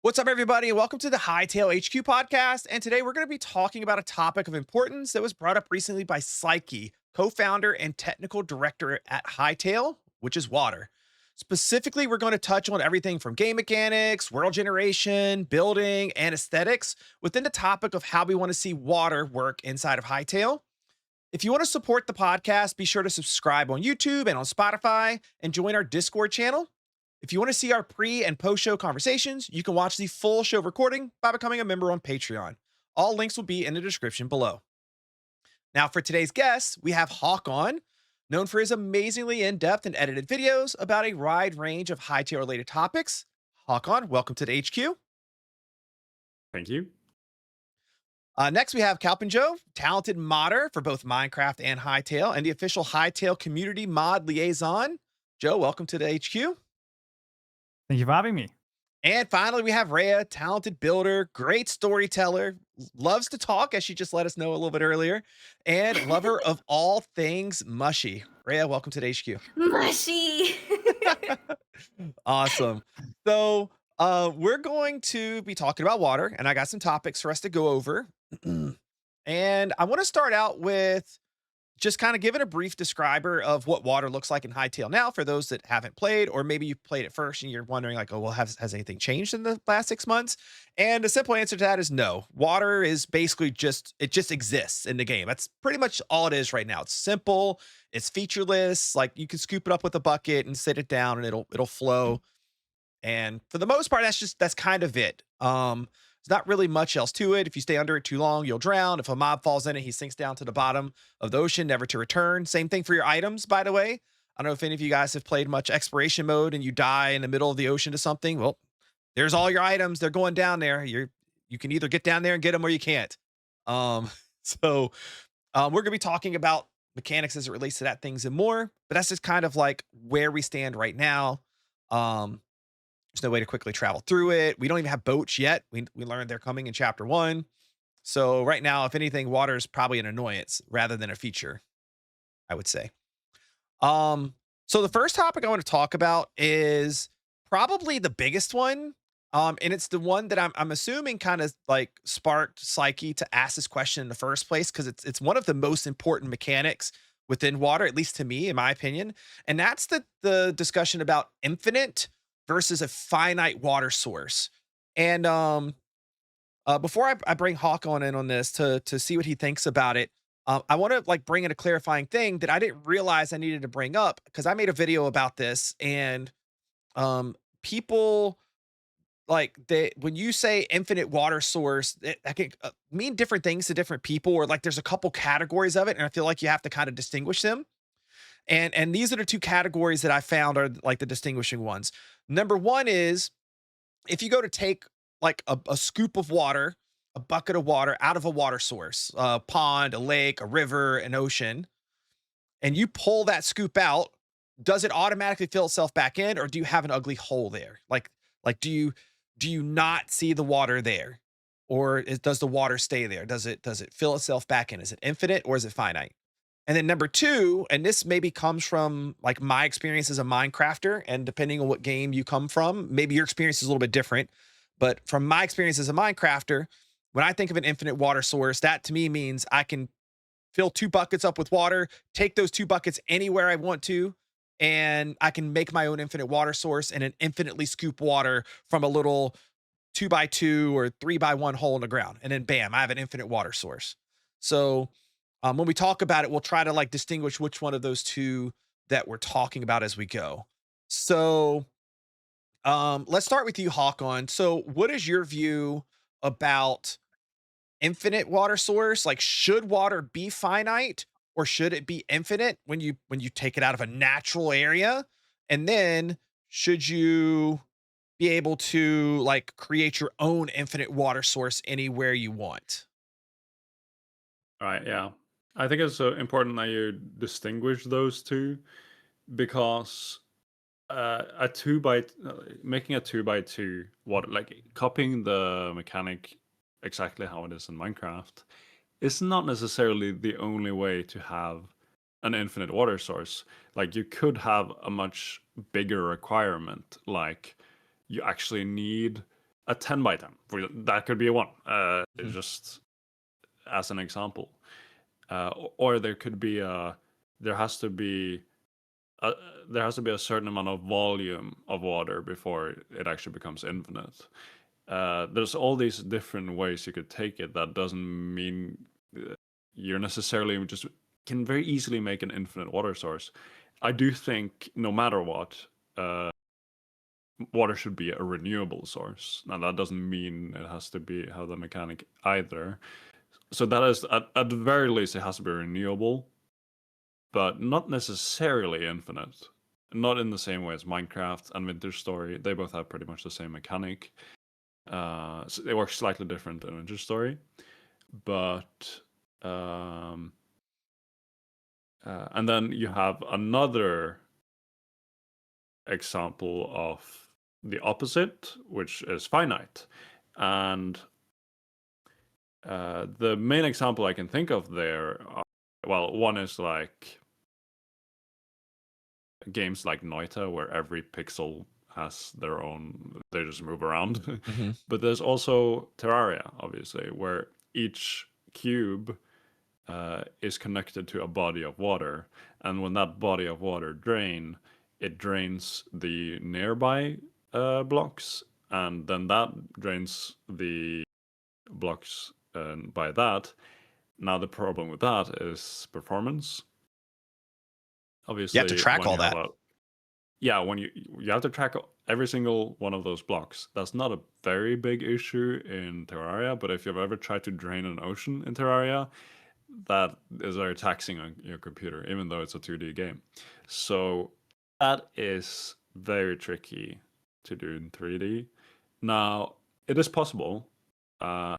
What's up, everybody, and welcome to the Hytale HQ podcast. And today we're going to be talking about a topic of importance that was brought up recently by Psyche, co-founder and technical director at Hytale, which is water. Specifically, we're going to touch on everything from game mechanics, world generation, building, and aesthetics within the topic of how we want to see water work inside of Hytale. If you want to support the podcast, be sure to subscribe on YouTube and on Spotify and join our Discord channel. If you want to see our pre and post show conversations, you can watch the full show recording by becoming a member on Patreon. All links will be in the description below. Now, for today's guest, we have Hawkon, known for his amazingly in depth and edited videos about a wide range of high tier related topics. Hawkon, welcome to the HQ. Thank you. Next, we have Kaupenjoe, talented modder for both Minecraft and Hytale, and the official Hytale community mod liaison. Joe, welcome to the HQ. Thank you for having me. And finally, we have Rhea, talented builder, great storyteller, loves to talk, as she just let us know a little bit earlier, and lover of all things mushy. Rhea, welcome to the HQ. Mushy. Awesome. So, we're going to be talking about water, and I got some topics for us to go over. And I want to start out with just kind of giving a brief describer of what water looks like in Hytale now for those that haven't played, or maybe you've played it first and you're wondering like, oh, well, has anything changed in the last 6 months? And the simple answer to that is no. Water is basically it just exists in the game. That's pretty much all it is right now. It's simple, it's featureless. Like you can scoop it up with a bucket and sit it down and it'll flow. And for the most part, that's kind of it. There's not really much else to it. If you stay under it too long, you'll drown. If a mob falls in it, he sinks down to the bottom of the ocean, never to return. Same thing for your items, by the way. I don't know if any of you guys have played much exploration mode and you die in the middle of the ocean to something. Well, there's all your items. They're going down there. You can either get down there and get them or you can't. Um, so we're gonna be talking about mechanics as it relates to that, things and more. But that's just kind of like where we stand right now. There's no way to quickly travel through it. We don't even have boats yet. We learned they're coming in chapter 1. So right now, if anything, water is probably an annoyance rather than a feature, I would say. So the first topic I want to talk about is probably the biggest one. And it's the one that I'm assuming kind of like sparked Psyche to ask this question in the first place, because it's one of the most important mechanics within water, at least to me, in my opinion. And that's the discussion about infinite versus a finite water source. And before I bring Hawkon in on this to see what he thinks about it, I want to like bring in a clarifying thing that I didn't realize I needed to bring up, because I made a video about this, and people like when you say infinite water source, that can mean different things to different people, or like there's a couple categories of it, and I feel like you have to kind of distinguish them. And these are the two categories that I found are like the distinguishing ones. Number one is if you go to take like a scoop of water, a bucket of water out of a water source, a pond, a lake, a river, an ocean, and you pull that scoop out, does it automatically fill itself back in, or do you have an ugly hole there? Like do you not see the water there? Or does the water stay there? Does it fill itself back in? Is it infinite or is it finite? And then number two, and this maybe comes from like my experience as a Minecrafter, and depending on what game you come from, maybe your experience is a little bit different. But from my experience as a Minecrafter, when I think of an infinite water source, that to me means I can fill 2 buckets up with water, take those 2 buckets anywhere I want to, and I can make my own infinite water source and an infinitely scoop water from a little 2x2 or 3x1 hole in the ground. And then bam, I have an infinite water source. So when we talk about it, we'll try to like distinguish which one of those two that we're talking about as we go. So let's start with you, Hawkon. So what is your view about infinite water source? Like, should water be finite or should it be infinite when you take it out of a natural area? And then should you be able to like create your own infinite water source anywhere you want? All right, yeah. I think it's important that you distinguish those two, because making a 2x2 water, like copying the mechanic exactly how it is in Minecraft, is not necessarily the only way to have an infinite water source. Like you could have a much bigger requirement, like you actually need a 10 by 10. That could be a one, just as an example. Or there could be there has to be a certain amount of volume of water before it actually becomes infinite. There's all these different ways you could take it. That doesn't mean you're necessarily just can very easily make an infinite water source. I do think no matter what, water should be a renewable source. Now that doesn't mean it has to be how the mechanic either. So that is at the very least it has to be renewable, but not necessarily infinite. Not in the same way as Minecraft and Winter Story. They both have pretty much the same mechanic. So they work slightly different in Winter Story, but and then you have another example of the opposite, which is Finite. And the main example I can think of there, well, one is like games like Noita, where every pixel has their own, they just move around. Mm-hmm. But there's also Terraria, obviously, where each cube is connected to a body of water. And when that body of water it drains the nearby blocks, and then that drains the blocks by that. Now the problem with that is performance. You have to Obviously, track when all you have that. when you have to track every single one of those blocks. That's not a very big issue in Terraria, but if you've ever tried to drain an ocean in Terraria, that is very taxing on your computer, even though it's a 2D game. So that is very tricky to do in 3D. Now, it is possible. And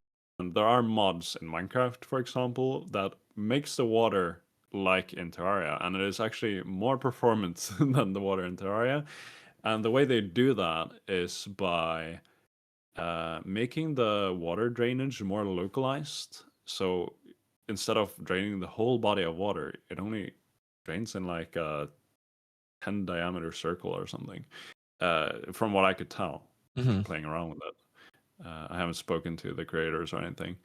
there are mods in Minecraft, for example, that makes the water like in Terraria, and it is actually more performance than the water in Terraria. And the way they do that is by making the water drainage more localized. So instead of draining the whole body of water, it only drains in like a 10 diameter circle or something, from what I could tell Mm-hmm. playing around with it. I haven't spoken to the creators or anything,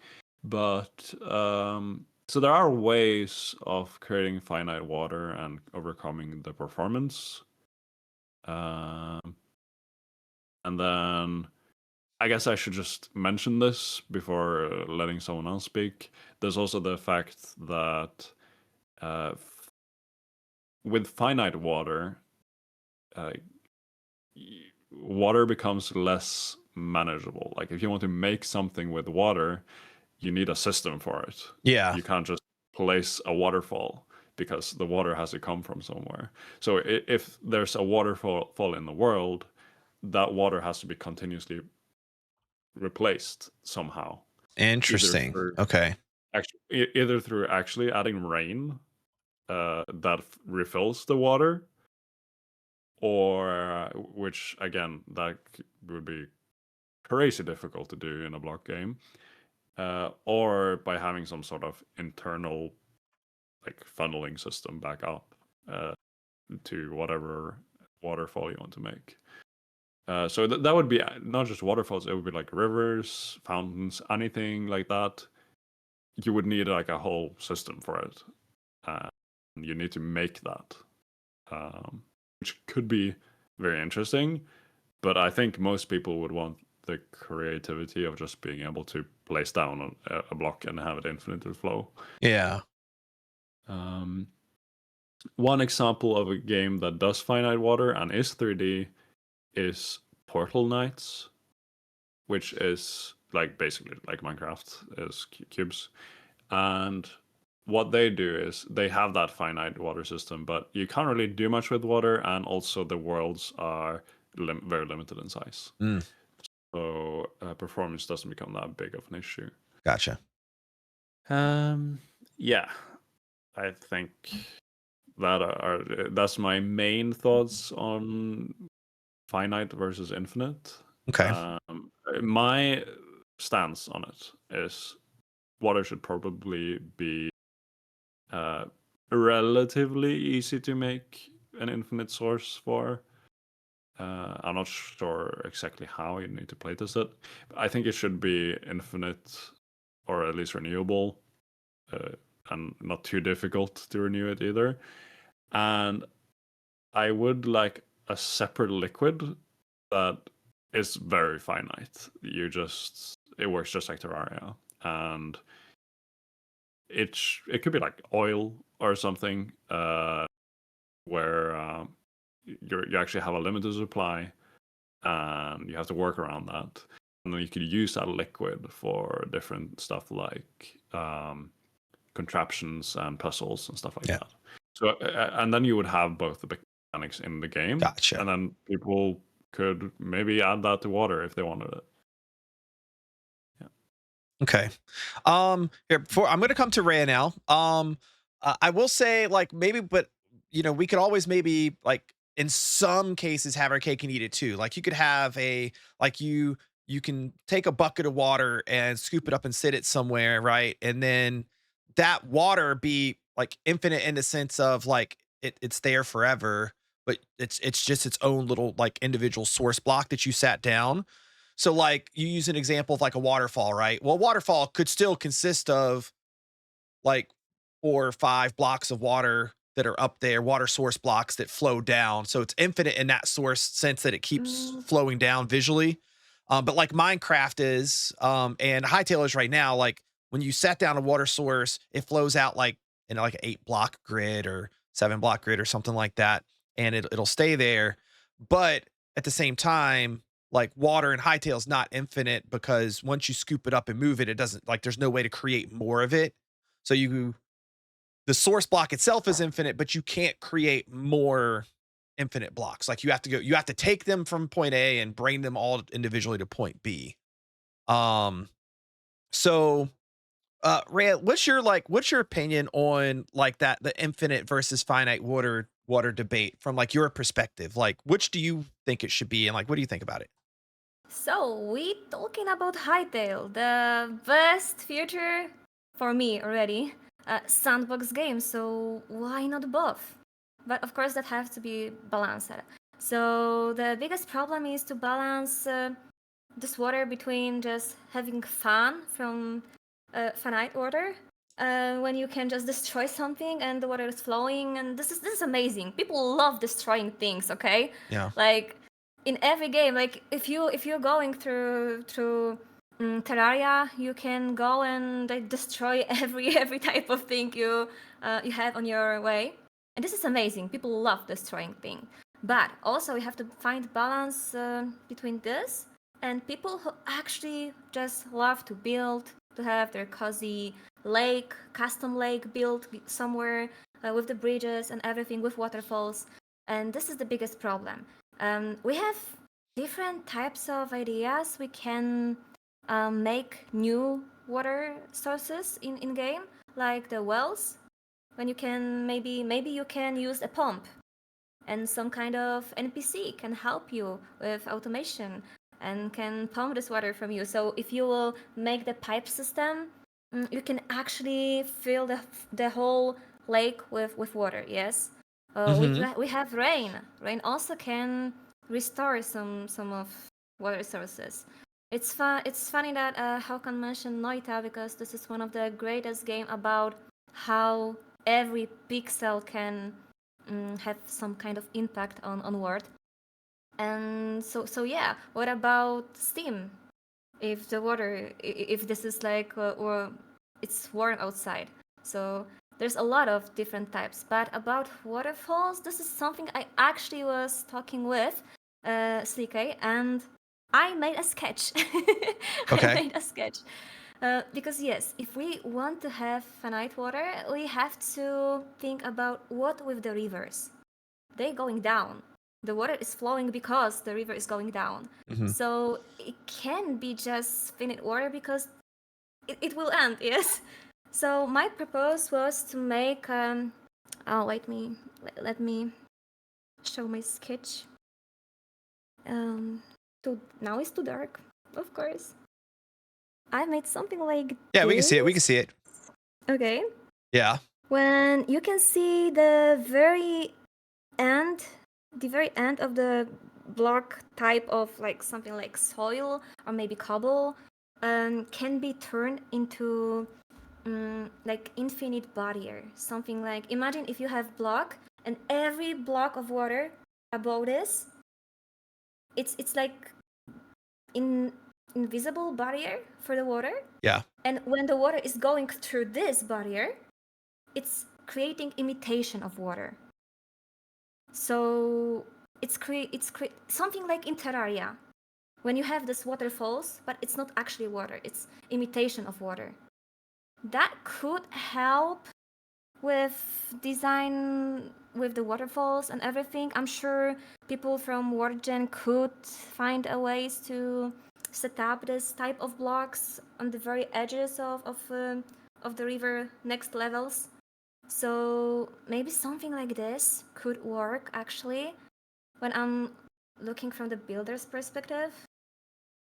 but so there are ways of creating finite water and overcoming the performance. And then I guess I should just mention this before letting someone else speak. There's also the fact that with finite water, water becomes less manageable. Like if you want to make something with water, you need a system for it. Yeah. You can't just place a waterfall because the water has to come from somewhere. So if there's a waterfall in the world, that water has to be continuously replaced somehow. Interesting. Okay. Either through actually adding rain that refills the water, or which again that would be crazy difficult to do in a block game, or by having some sort of internal like funneling system back up to whatever waterfall you want to make. So that would be not just waterfalls; it would be like rivers, fountains, anything like that. You would need like a whole system for it. You need to make that, which could be very interesting. But I think most people would want the creativity of just being able to place down a block and have it infinitely flow. Yeah. One example of a game that does finite water and is 3D is Portal Knights, which is like basically like Minecraft is cubes. And what they do is they have that finite water system, but you can't really do much with water, and also the worlds are very limited in size. Mm. So performance doesn't become that big of an issue. Gotcha. Yeah, I think that's my main thoughts on finite versus infinite. Okay. My stance on it is water should probably be relatively easy to make an infinite source for. I'm not sure exactly how you need to playtest it. But I think it should be infinite or at least renewable, and not too difficult to renew it either. And I would like a separate liquid that is very finite. It works just like Terraria, and it could be like oil or something, where you actually have a limited supply, and you have to work around that. And then you could use that liquid for different stuff like contraptions and puzzles and stuff like Yeah. that. So, and then you would have both the mechanics in the game, Gotcha. and then people could maybe add that to water if they wanted it. Okay. Here before I'm gonna come to Rhea now. I will say like maybe, but we could always maybe like in some cases have our cake and eat it too. Like you could have a like you can take a bucket of water and scoop it up and sit it somewhere, right? And then that water be like infinite in the sense of like it's there forever, but it's just its own little like individual source block that you sat down. So like you use an example of like a waterfall, right? Well, waterfall could still consist of like 4 or 5 blocks of water that are up there, water source blocks that flow down. So it's infinite in that source sense that it keeps Mm, flowing down visually. But like Minecraft is, and Hytale is right now, like when you set down a water source, it flows out like in like an 8 block grid or 7 block grid or something like that, and it'll stay there. But at the same time, like water in Hytale is not infinite because once you scoop it up and move it, it doesn't like there's no way to create more of it. So the source block itself is infinite, but you can't create more infinite blocks. Like you have to take them from point A and bring them all individually to point B. Um, so Rhea, what's your opinion on like that the infinite versus finite water debate from like your perspective? Like which do you think it should be and like what do you think about it? So we talking about Hytale, the best future for me already. Sandbox game, so why not both? But of course that has to be balanced. So the biggest problem is to balance this water between just having fun from finite order, when you can just destroy something and the water is flowing, and this is amazing. People love destroying things, okay? Yeah. Like in every game, like if you're going through Terraria, you can go and like, destroy every type of thing you have on your way, and this is amazing. People love destroying things, but also you have to find balance between this and people who actually just love to build, to have their cozy lake, custom lake built somewhere with the bridges and everything, with waterfalls. And this is the biggest problem. We have different types of ideas. We can make new water sources in game, like the wells. When you can maybe you can use a pump, and some kind of NPC can help you with automation and can pump this water from you. So if you will make the pipe system, you can actually fill the whole lake with water. Yes, Mm-hmm. we have rain. Rain also can restore some of water sources. It's fun. It's funny that Hawkon mentioned Noita, because this is one of the greatest game about how every pixel can have some kind of impact on world. And so yeah, what about Steam? If the water, if this is like or it's warm outside, so there's a lot of different types. But about waterfalls, this is something I actually was talking with CK, and I made a sketch. I Okay. made a sketch. Because yes, if we want to have finite water, we have to think about what with the rivers. They're going down. The water is flowing because the river is going down. Mm-hmm. So it can be just finite water because it will end, yes. So my purpose was to make oh let me show my sketch. Now it's too dark, of course. I made something like Yeah, we can see it. We can this. see it. Okay. Yeah. When you can see end, the very end of the block type of like something like soil or maybe cobble can be turned into like infinite barrier. Something like, imagine if you have block and every block of water above this, it's like invisible barrier for the water. Yeah. And when the water is going through this barrier, it's creating imitation of water. So it's something like in Terraria, when you have this waterfalls, but it's not actually water, it's imitation of water. That could help with design with the waterfalls and everything. I'm sure people from WarGen could find a ways to set up this type of blocks on the very edges of the river next levels. So maybe something like this could work actually when I'm looking from the builder's perspective.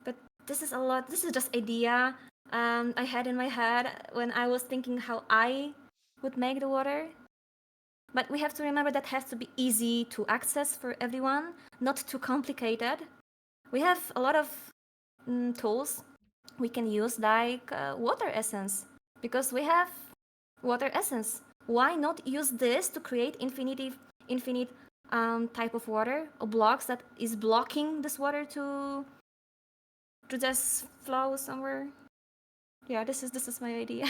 But this is just idea I had in my head when I was thinking how I would make the water. But we have to remember that has to be easy to access for everyone, not too complicated. We have a lot of tools we can use, like water essence, because we have water essence. Why not use this to create infinite type of water or blocks that is blocking this water to just flow somewhere? Yeah, this is my idea.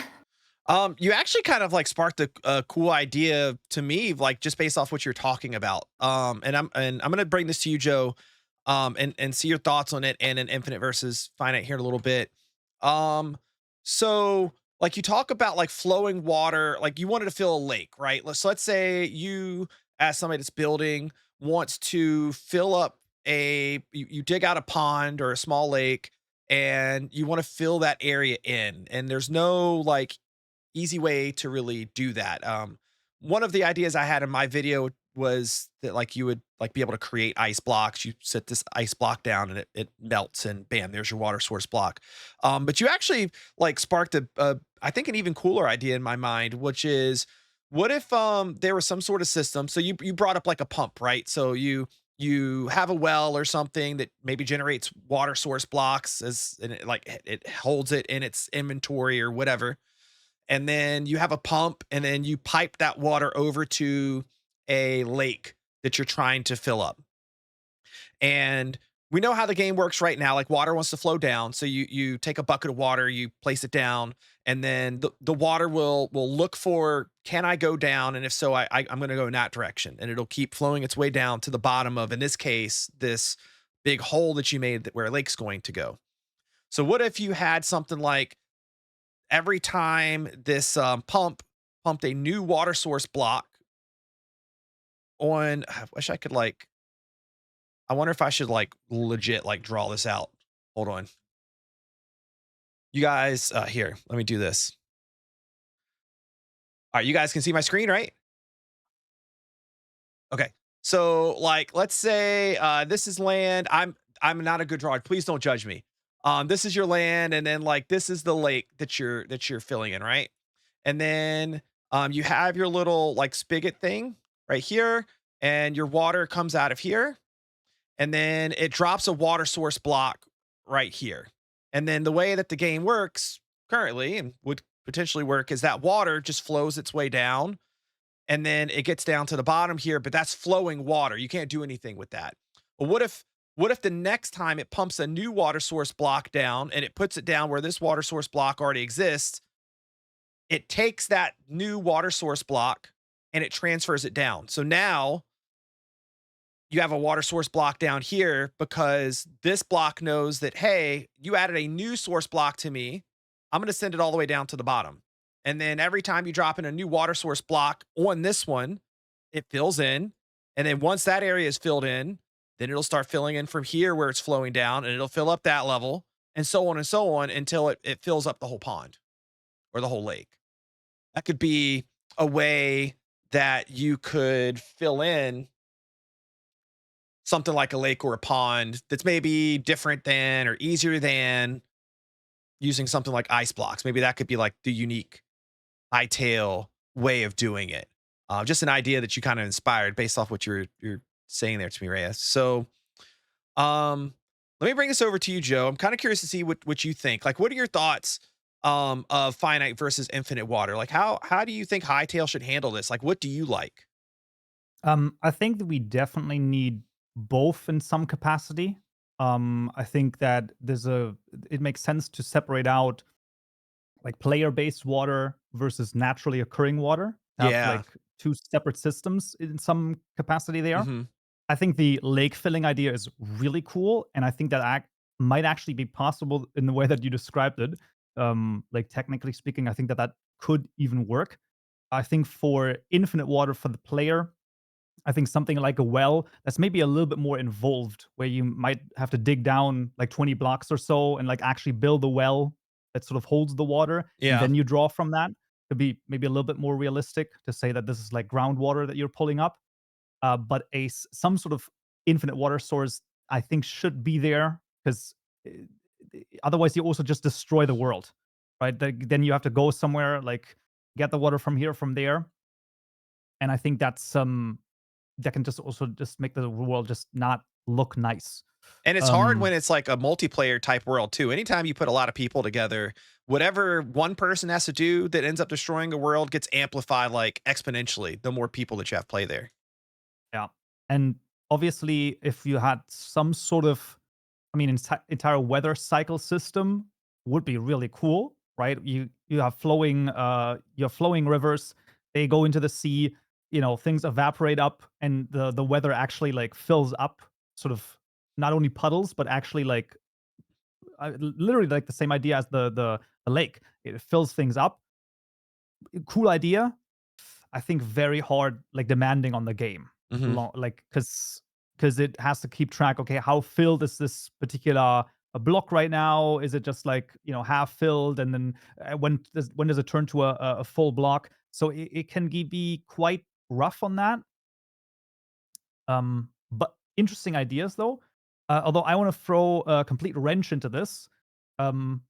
You actually kind of like sparked a cool idea to me, like just based off what you're talking about. And I'm gonna bring this to you, Joe, and see your thoughts on it and an infinite versus finite here in a little bit. So like you talk about like flowing water, like you wanted to fill a lake, right? Let's say you, as somebody that's building, wants to fill up you dig out a pond or a small lake and you want to fill that area in, and there's no like easy way to really do that. One of the ideas I had in my video was that like you would like be able to create ice blocks. You set this ice block down and it melts and bam, there's your water source block. But you actually like sparked a I think an even cooler idea in my mind, which is what if there was some sort of system. So you brought up like a pump, right? So you have a well or something that maybe generates water source blocks as and it holds it in its inventory or whatever, and then you have a pump and then you pipe that water over to a lake that you're trying to fill up. And we know how the game works right now. Like water wants to flow down. So you take a bucket of water, you place it down, and then the water will look for, can I go down? And if so, I'm gonna go in that direction. And it'll keep flowing its way down to the bottom of, in this case, this big hole that you made that where a lake's going to go. So what if you had something like every time this pump pumped a new water source block on, I wish I could like, I wonder if I should like legit like draw this out. Hold on. You guys, here, let me do this. All right, you guys can see my screen, right? Okay. So like, let's say this is land. I'm not a good drawer. Please don't judge me. This is your land, and then like this is the lake that you're filling in, right? And then you have your little like spigot thing right here, and your water comes out of here, and then it drops a water source block right here. And then the way that the game works currently and would potentially work is that water just flows its way down and then it gets down to the bottom here, but that's flowing water. You can't do anything with that. But what if the next time it pumps a new water source block down and it puts it down where this water source block already exists, it takes that new water source block and it transfers it down. So now you have a water source block down here because this block knows that, hey, you added a new source block to me. I'm going to send it all the way down to the bottom. And then every time you drop in a new water source block on this one, it fills in. And then once that area is filled in, then it'll start filling in from here where it's flowing down and it'll fill up that level and so on until it fills up the whole pond or the whole lake. That could be a way that you could fill in something like a lake or a pond that's maybe different than or easier than using something like ice blocks. Maybe that could be like the unique Hytale way of doing it. Just an idea that you kind of inspired based off what you're saying there to me, Reyes. So Let me bring this over to you, Joe. I'm kind of curious to see what you think. Like, what are your thoughts of finite versus infinite water? Like, how do you think Hytale should handle this? Like, what do you like? I think that we definitely need both in some capacity. I think that it makes sense to separate out like player-based water versus naturally occurring water. Have Yeah. like two separate systems in some capacity there. Hmm. I think the lake filling idea is really cool, and I think that might actually be possible in the way that you described it. Like technically speaking, I think that could even work. I think for infinite water for the player, I think something like a well that's maybe a little bit more involved, where you might have to dig down like 20 blocks or so and like actually build a well that sort of holds the water, and Yeah. then you draw from that. Could be maybe a little bit more realistic to say that this is like groundwater that you're pulling up. But some sort of infinite water source, I think, should be there because otherwise you also just destroy the world, right? Then you have to go somewhere like get the water from here, from there, and I think that's that can just also just make the world just not look nice. And it's hard Um, when it's like a multiplayer type world too. Anytime you put a lot of people together, whatever one person has to do that ends up destroying a world gets amplified like exponentially the more people that you have play there. yeah, and obviously, if you had some sort of, I mean, entire weather cycle system would be really cool, right? You have flowing rivers. They go into the sea. Things evaporate up, and the weather actually like fills up, sort of not only puddles, but actually like literally like the same idea as the lake. It fills things up. Cool idea. I think very hard, like demanding on the game, Hmm. like because it has to keep track. Okay, how filled is this particular a block right now? Is it just like half filled, and then when does it turn to a full block? So it can be quite rough on that. But interesting ideas though. Although I want to throw a complete wrench into this. Um,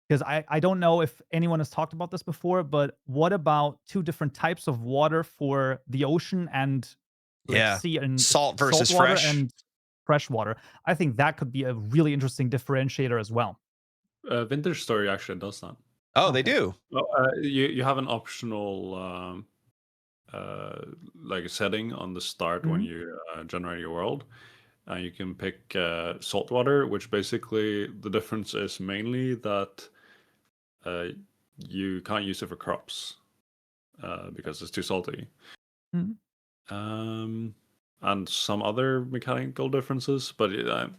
because I don't know if anyone has talked about this before, but what about two different types of water for the ocean and like Yeah. sea and Salt salt versus water fresh. and fresh water? I think that could be a really interesting differentiator as well. Vintage Story actually does that. Oh, they Okay. do. Well, you have an optional uh, like a setting on the start when Mhm. you generate your world. You can pick salt water, which basically the difference is mainly that uh, you can't use it for crops because it's too salty. Mhm. Um, and some other mechanical differences, but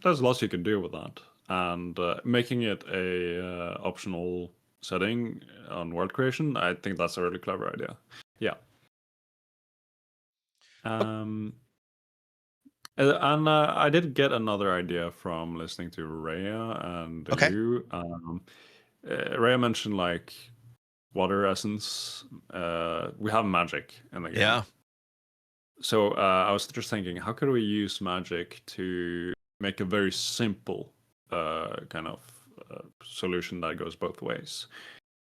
there's lots you can do with that. And making it a optional setting on world creation, I think that's a really clever idea. Yeah. Um, and I did get another idea from listening to Rhea and Okay. you. Rhea mentioned like water essence. We have magic in the game. Yeah. So I was just thinking, how could we use magic to make a very simple kind of solution that goes both ways?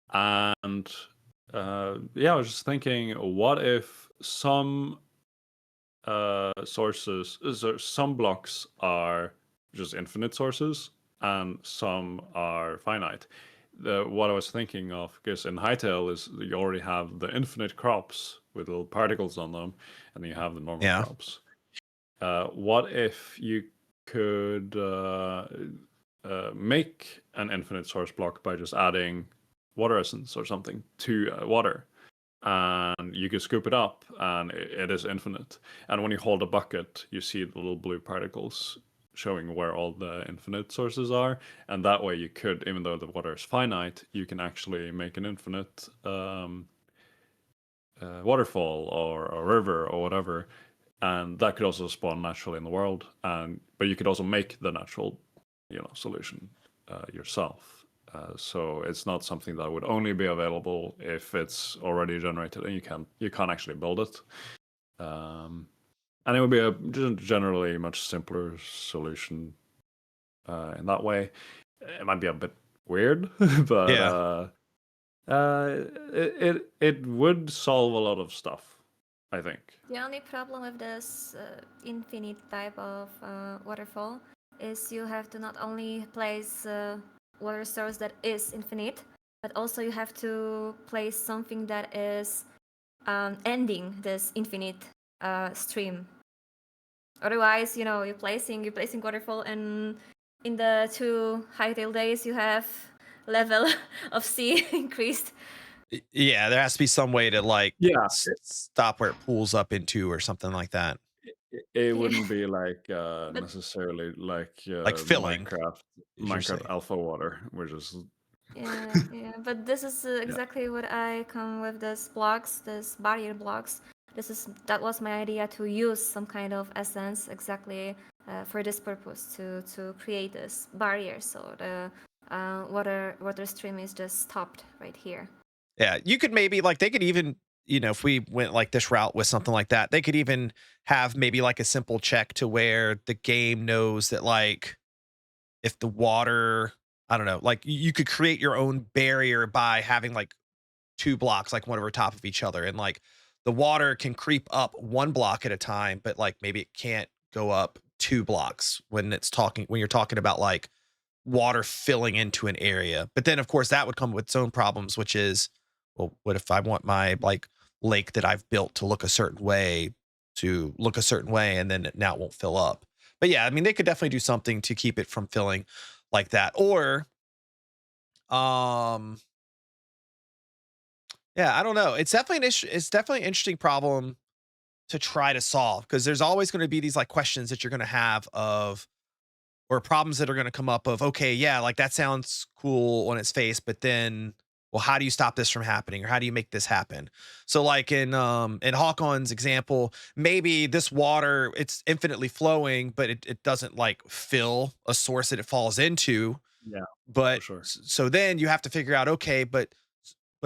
And yeah, I was just thinking, what if some some blocks are just infinite sources and some are finite? What I was thinking of, because in Hytale is you already have the infinite crops with little particles on them, and then you have the normal Yeah. crops. What if you could make an infinite source block by just adding water essence or something to water? And you can scoop it up, and it is infinite. And when you hold a bucket, you see the little blue particles showing where all the infinite sources are. And that way, you could, even though the water is finite, you can actually make an infinite waterfall or a river or whatever. And that could also spawn naturally in the world. And but you could also make the natural, solution yourself. So it's not something that would only be available if it's already generated and you can't actually build it. And it would be a generally much simpler solution in that way. It might be a bit weird, but Yeah. it would solve a lot of stuff, I think. The only problem with this infinite type of waterfall is you have to not only place a water source that is infinite, but also you have to place something that is ending this infinite stream. Otherwise, you're placing waterfall, and in the 2 Hytale days you have level of sea increased. Yeah, there has to be some way to like Yeah, stop where it pools up into or something like that. it wouldn't be like But necessarily like filling, as you're Minecraft saying. alpha water, which is yeah, but this is exactly what I come with these blocks, these barrier blocks. That was my idea, to use some kind of essence exactly for this purpose, to create this barrier, so the water stream is just stopped right here. Yeah, you could maybe like they could even, if we went like this route with something like that, they could even have maybe like a simple check to where the game knows that like if the water, I don't know, like you could create your own barrier by having like 2 blocks like one over top of each other, and like the water can creep up 1 block at a time, but like maybe it can't go up 2 blocks when you're talking about like water filling into an area. But then of course that would come with its own problems, which is, well, what if I want my like lake that I've built to look a certain way and then now it won't fill up. But yeah, I mean they could definitely do something to keep it from filling like that. Or yeah, I don't know. It's definitely an interesting problem to try to solve, because there's always going to be these like questions that you're going to have of, or problems that are going to come up of, okay, yeah, like that sounds cool on its face, but then, well, how do you stop this from happening, or how do you make this happen? So like in Hawkon's example, maybe this water, it's infinitely flowing, but it doesn't like fill a source that it falls into. yeah, But for sure. so then you have to figure out, okay, but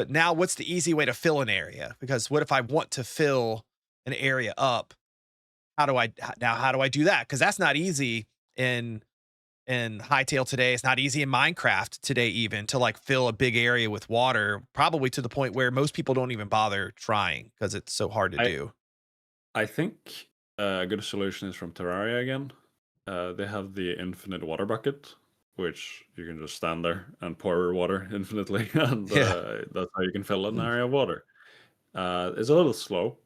now what's the easy way to fill an area? Because what if I want to fill an area up? How do I do that? Because that's not easy in Hytale today. It's not easy in Minecraft today, even to like fill a big area with water, probably to the point where most people don't even bother trying because it's so hard to do. I think a good solution is from Terraria again. They have the infinite water bucket, which you can just stand there and pour water infinitely, and Yeah. that's how you can fill an area of water. It's a little slow.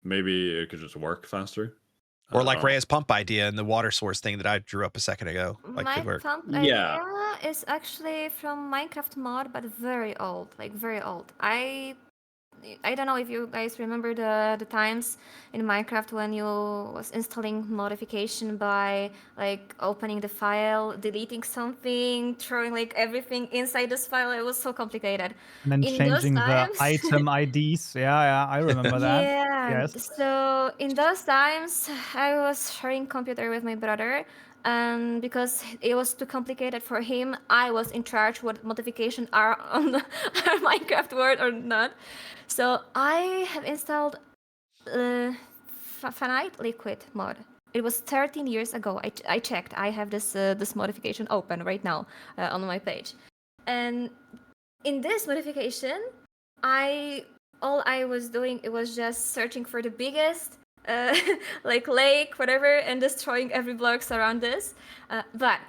Maybe it could just work faster. Or I like don't know. Rhea's pump idea and the water source thing that I drew up a second ago, like My could work. pump Yeah. idea is actually from Minecraft mod, but very old, like very old. I don't know if you guys remember the times in Minecraft when you was installing modification by like opening the file, deleting something, throwing like everything inside this file. It was so complicated. And then In those changing the times, item IDs. Yeah, I remember that. yeah. Yes. So in those times, I was sharing computer with my brother, and because it was too complicated for him, I was in charge what modification are on the our Minecraft world or not. So I have installed Finite Liquid mod. It was 13 years ago. I checked. I have this modification open right now on my page, and in this modification, all I was doing, it was just searching for the biggest like lake, whatever, and destroying every blocks around this. But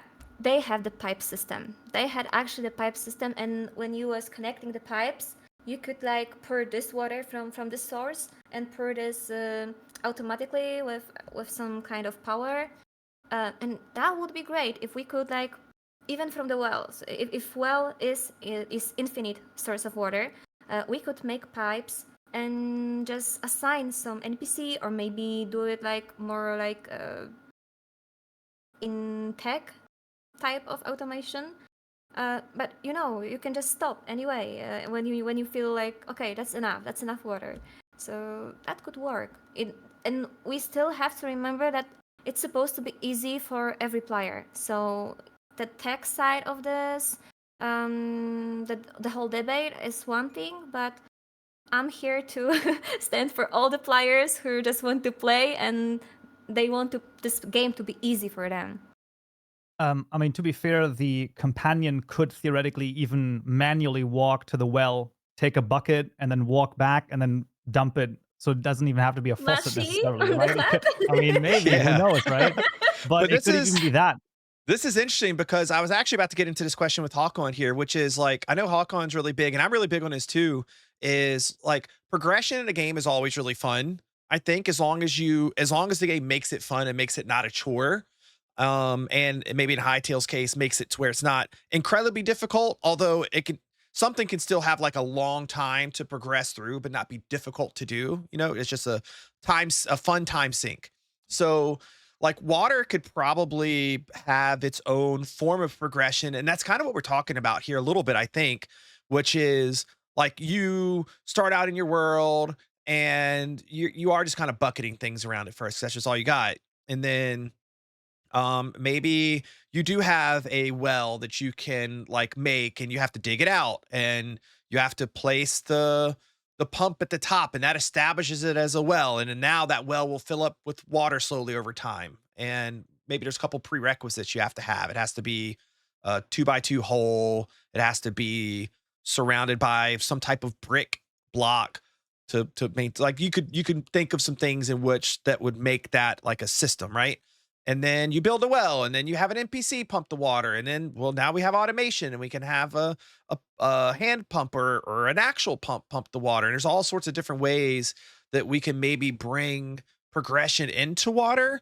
they have the pipe system. They had actually the pipe system, and when you was connecting the pipes, you could like pour this water from the source and pour this automatically with some kind of power, and that would be great if we could like even from the wells. If well is infinite source of water, we could make pipes and just assign some NPC, or maybe do it like more like in tech type of automation. But you can just stop anyway when you feel like, okay, that's enough water. So that could work. And we still have to remember that it's supposed to be easy for every player. So the tech side of this, the whole debate is one thing, but I'm here to stand for all the players who just want to play and they want this game to be easy for them. I mean, to be fair, the companion could theoretically even manually walk to the well, take a bucket, and then walk back and then dump it so it doesn't even have to be a faucet Mashi necessarily, from the right? cloud. I mean, maybe, who Yeah. knows, right? But it this could is even be that. this is interesting because I was actually about to get into this question with Hawkon here, which is like I know Hawkon's really big, and I'm really big on this too. Is like progression in a game is always really fun. I think as long as the game makes it fun and makes it not a chore. And maybe in Hytale's case, makes it to where it's not incredibly difficult, although something can still have like a long time to progress through, but not be difficult to do. You know, it's just a fun time sink. So like water could probably have its own form of progression. And that's kind of what we're talking about here a little bit, I think, which is like you start out in your world and you are just kind of bucketing things around at first. 'Cause that's just all you got. And then maybe you do have a well that you can like make and you have to dig it out and you have to place the pump at the top and that establishes it as a well, and then now that well will fill up with water slowly over time, and maybe there's a couple prerequisites you have to have. It has to be a 2x2 hole. It has to be surrounded by some type of brick block to maintain. Like you could think of some things in which that would make that like a system, right? And then you build a well, and then you have an NPC pump the water, and then well now we have automation, and we can have a hand pump or an actual pump the water. And there's all sorts of different ways that we can maybe bring progression into water.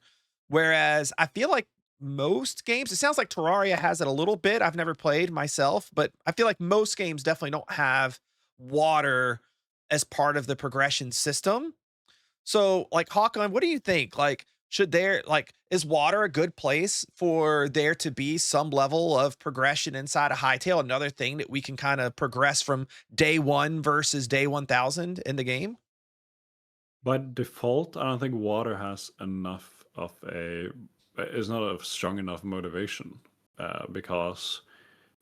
Whereas I feel like most games, it sounds like Terraria has it a little bit. I've never played myself, but I feel like most games definitely don't have water as part of the progression system. So, like Hawkon, what do you think? Like, should there like is water a good place for there to be some level of progression inside a Hytale? Another thing that we can kind of progress from day one versus day 1000 in the game? By default, I don't think water has enough of is not a strong enough motivation because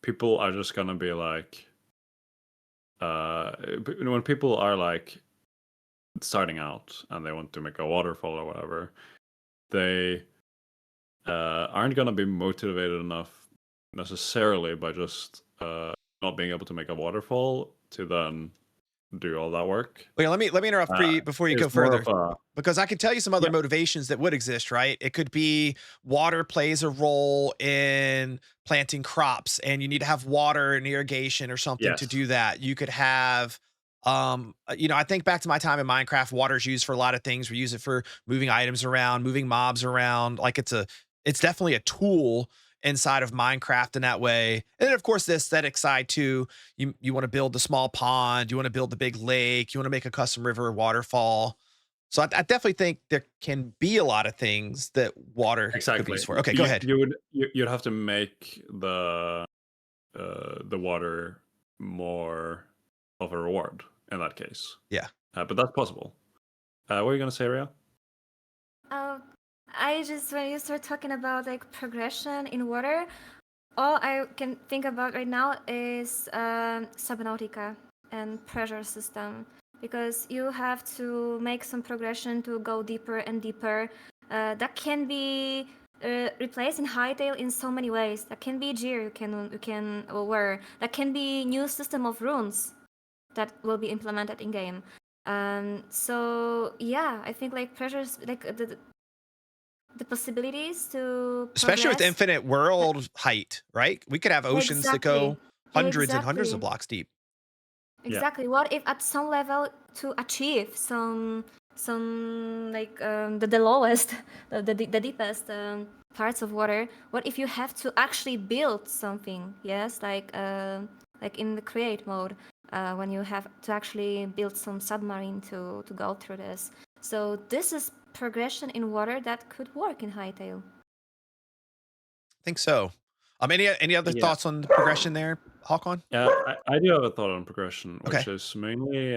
people are just gonna be like, when people are like starting out and they want to make a waterfall or whatever, they aren't gonna be motivated enough necessarily by just not being able to make a waterfall to then do all that work. Well, let me interrupt before you go It's more further. of a Because I can tell you some other yeah, motivations that would exist, right? It could be water plays a role in planting crops, and you need to have water and irrigation or something to yes, do that. You could have, I think back to my time in Minecraft, water is used for a lot of things. We use it for moving items around, moving mobs around. Like it's definitely a tool inside of Minecraft in that way. And then of course the aesthetic side too. You want to build the small pond, you want to build the big lake, you want to make a custom river or waterfall. So I definitely think there can be a lot of things that water could be exactly. used for. Okay, go ahead. You'd have to make the water more of a reward in that case. Yeah. But that's possible. What are you gonna say, Ria? I just when you start talking about like progression in water, all I can think about right now is Subnautica and pressure system, because you have to make some progression to go deeper and deeper. That can be replaced in Hytale in so many ways. That can be gear you can wear. That can be new system of runes that will be implemented in game. So yeah, I think like pressures like the possibilities to Especially with progress. infinite world height, right? We could have oceans that go hundreds and hundreds of Exactly. blocks deep. Exactly. What if at some level to achieve some like the lowest, the deepest parts of water? What if you have to actually build something? Yes, like in the create mode, when you have to actually build some submarine to go through this. So this is progression in water that could work in Hytale. I think so. Any other Yeah. thoughts on the progression there, Hawkon? Yeah, I do have a thought on progression, Okay. which is mainly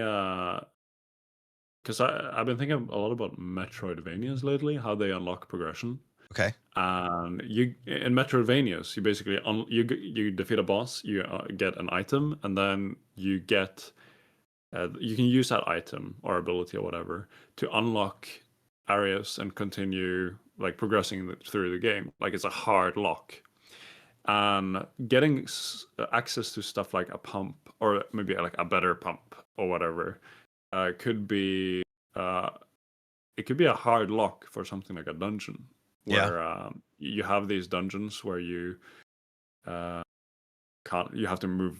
because I've been thinking a lot about Metroidvanias lately, how they unlock progression. Okay. And you in Metroidvanias, you basically you defeat a boss, you get an item, and then you get you can use that item or ability or whatever to unlock areas and continue like progressing through the game. Like it's a hard lock. And getting access to stuff like a pump or maybe like a better pump or whatever could be uh, it could be a hard lock for something like a dungeon, Yeah. where you have these dungeons where you you have to move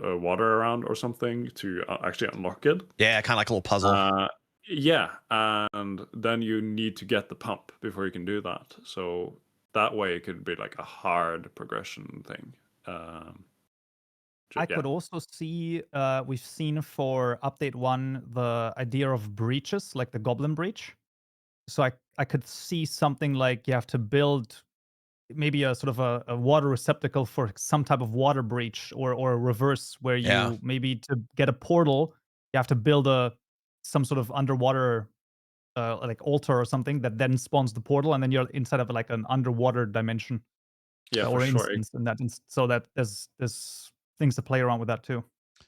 water around or something to actually unlock it. Yeah, kind of like a little puzzle. Yeah, and then you need to get the pump before you can do that. So that way it could be like a hard progression thing. I could Yeah. also see, we've seen for update 1 the idea of breaches, like the goblin breach. So I could see something like you have to build maybe a sort of a water receptacle for some type of water breach, or a reverse where Yeah. you maybe to get a portal, you have to build some sort of underwater like altar or something that then spawns the portal, and then you're inside of like an underwater dimension Yeah, for or sure. instance in that so that there's things to play around with that too.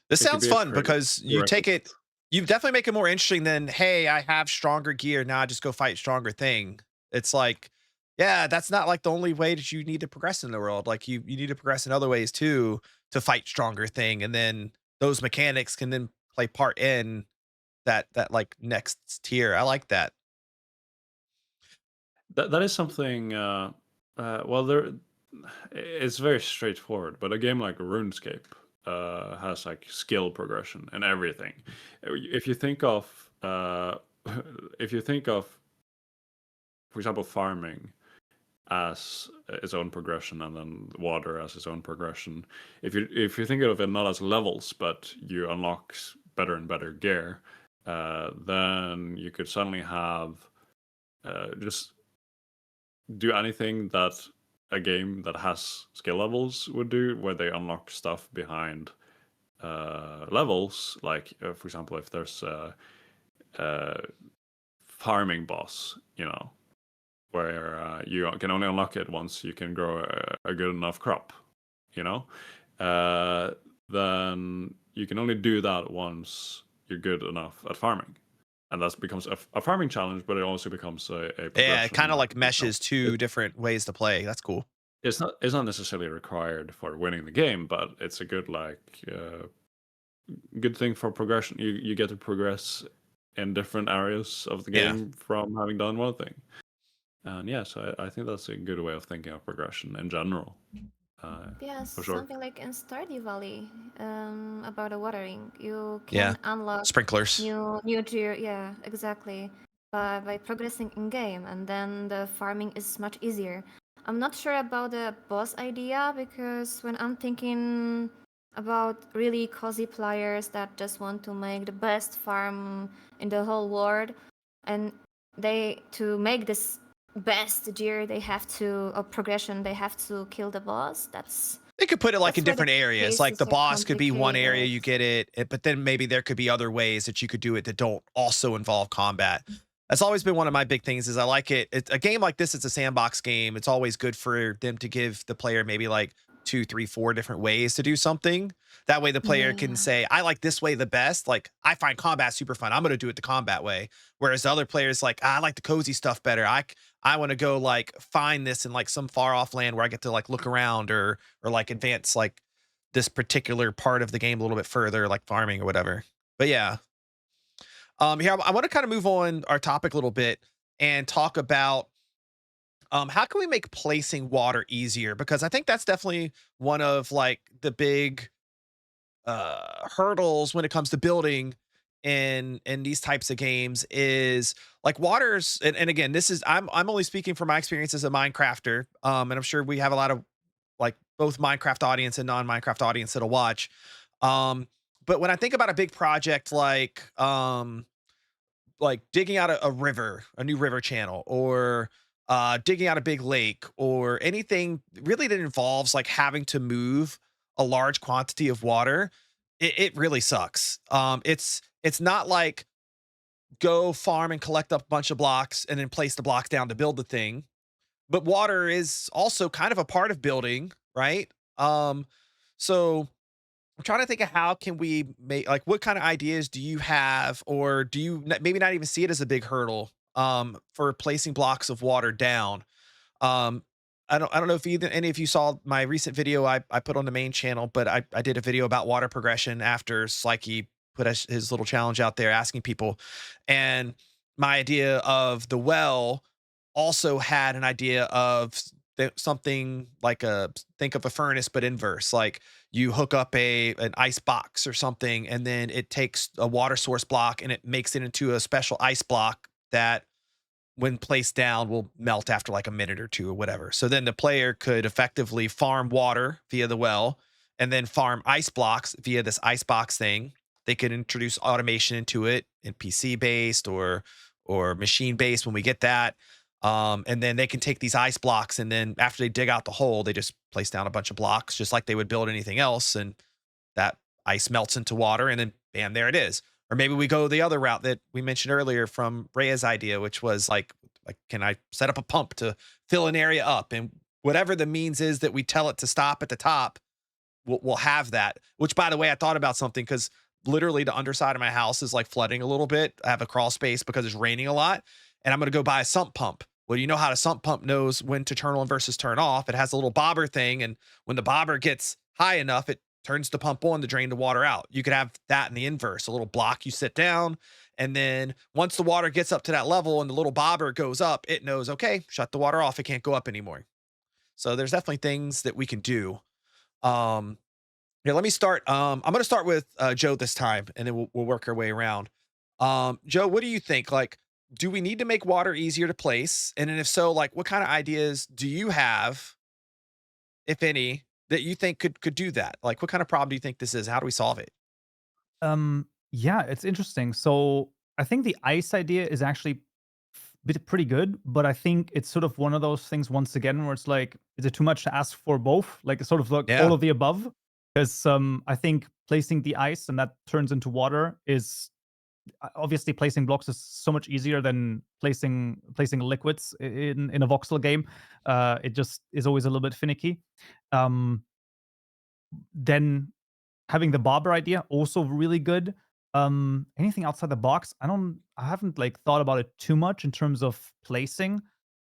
This It could sounds be a fun because you take it, prerequisite. you definitely make it more interesting than, hey, I have stronger gear. Now I just go fight stronger thing. It's like, yeah, that's not like the only way that you need to progress in the world. Like you need to progress in other ways too to fight stronger thing. And then those mechanics can then play part in that like next tier. I like that. That is something. Well, it's very straightforward, but a game like RuneScape has like skill progression and everything. If you think of, if you think of, for example, farming as its own progression, and then water as its own progression. If you think of it not as levels, but you unlock better and better gear, then you could suddenly have just do anything that a game that has skill levels would do, where they unlock stuff behind levels. Like, for example, if there's a farming boss, where you can only unlock it once you can grow a good enough crop, then you can only do that once you're good enough at farming. And that becomes a farming challenge, but it also becomes a Yeah, it progression. kind of like meshes two different ways to play. That's cool. It's not necessarily required for winning the game, but it's a good good thing for progression. You get to progress in different areas of the Yeah. game from having done one thing. And yeah, so I think that's a good way of thinking of progression in general. Yes, For sure. something like in Stardew Valley, about the watering. You Yeah. can unlock Sprinklers. new tier. Yeah, exactly. By progressing in game, and then the farming is much easier. I'm not sure about the boss idea, because when I'm thinking about really cozy players that just want to make the best farm in the whole world, and to make this best gear, they have to, or progression, they have to kill the boss. They could put it like in That's where the different areas. Like cases the are boss could be one area, you complicated. get it, but then maybe there could be other ways that you could do it that don't also involve combat. That's always been one of my big things. Is I like it. A game like this, it's a sandbox game. It's always good for them to give the player maybe like 2, 3, 4 different ways to do something. That way the player can Yeah. say, I like this way the best. Like I find combat super fun. I'm going to do it the combat way. Whereas the other players like, I like the cozy stuff better. I want to go like find this in like some far off land where I get to like look around or like advance like this particular part of the game a little bit further, like farming or whatever. But yeah, here I want to kind of move on our topic a little bit and talk about how can we make placing water easier, because I think that's definitely one of like the big hurdles when it comes to building in these types of games is like waters. And again, this is I'm only speaking from my experience as a Minecrafter, and I'm sure we have a lot of like both Minecraft audience and non-Minecraft audience that'll watch. But when I think about a big project like digging out a river, a new river channel, or digging out a big lake, or anything really that involves like having to move a large quantity of water, it really sucks. It's not like go farm and collect up a bunch of blocks and then place the blocks down to build the thing. But water is also kind of a part of building, right? So I'm trying to think of how can we make, like, what kind of ideas do you have, or do you maybe not even see it as a big hurdle for placing blocks of water down? Um, I don't know if either any of you saw my recent video I put on the main channel, but I did a video about water progression after Slikey put his little challenge out there asking people. And my idea of the well also had an idea of something like think of a furnace, but inverse. Like you hook up an ice box or something, and then it takes a water source block and it makes it into a special ice block that when placed down will melt after like a minute or two or whatever. So then the player could effectively farm water via the well and then farm ice blocks via this ice box thing. They could introduce automation into it, NPC based or machine based when we get that. And then they can take these ice blocks, and then after they dig out the hole, they just place down a bunch of blocks just like they would build anything else, and that ice melts into water, and then bam, there it is. Or maybe we go the other route that we mentioned earlier from Rhea's idea, which was like can I set up a pump to fill an area up? And whatever the means is that we tell it to stop at the top, we'll have that. Which, by the way, I thought about something because literally the underside of my house is like flooding a little bit. I have a crawl space because it's raining a lot, and I'm going to go buy a sump pump. Well, you know how the sump pump knows when to turn on versus turn off. It has a little bobber thing, and when the bobber gets high enough, it turns the pump on to drain the water out. You could have that in the inverse, a little block you sit down, and then once the water gets up to that level and the little bobber goes up, it knows, okay, shut the water off. It can't go up anymore. So there's definitely things that we can do. Here, let me start. I'm going to start with Joe this time, and then we'll work our way around. Joe, what do you think? Like, do we need to make water easier to place? And then if so, like, what kind of ideas do you have, if any, that you think could do that? Like, what kind of problem do you think this is? How do we solve it? Yeah, it's interesting. So I think the ice idea is actually pretty good, but I think it's sort of one of those things once again where it's like, is it too much to ask for both? Like it's sort of like Yeah. all of the above. Because I think placing the ice and that turns into water is obviously placing blocks is so much easier than placing liquids in a voxel game. It just is always a little bit finicky. Um, then having the bobber idea also really good. Anything outside the box, I haven't like thought about it too much in terms of placing.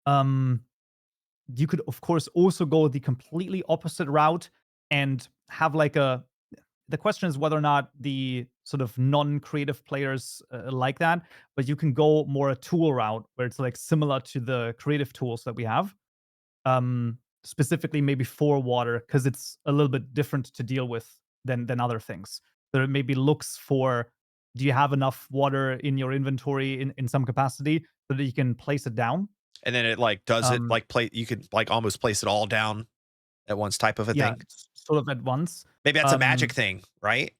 Um, you could of course also go the completely opposite route and have like the question is whether or not the sort of non-creative players like that, but you can go more a tool route where it's like similar to the creative tools that we have, specifically maybe for water because it's a little bit different to deal with than other things. So it maybe looks for, do you have enough water in your inventory in some capacity so that you can place it down? And then it like does it Um, like you could like almost place it all down at once type of a yeah, thing. sort of at once. Maybe that's a magic Um, thing, right?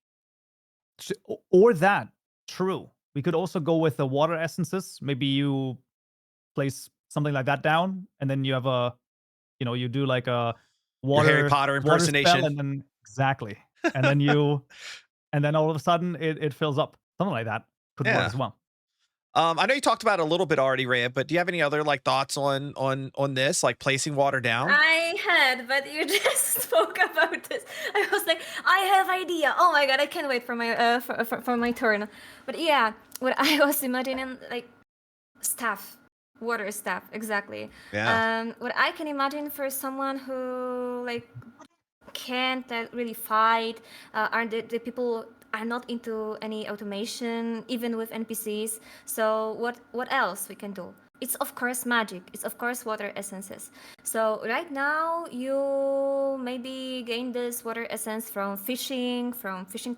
or that, true. We could also go with the water essences. Maybe you place something like that down, and then you have you do like a Your Harry Potter water spell, impersonation. and then exactly, and then and then all of a sudden it fills up. Something like that could work Yeah. as well. I know you talked about it a little bit already, Rhea, but do you have any other like thoughts on this, like placing water down? I had, but you just spoke about this. I was like, I have idea. Oh my god, I can't wait for my for my turn. But yeah, what I was imagining, like staff, water staff, exactly. Yeah. What I can imagine for someone who like can't really fight, are the people are not into any automation, even with NPCs. So what else we can do? It's of course magic. It's of course water essences. So right now you maybe gain this water essence from fishing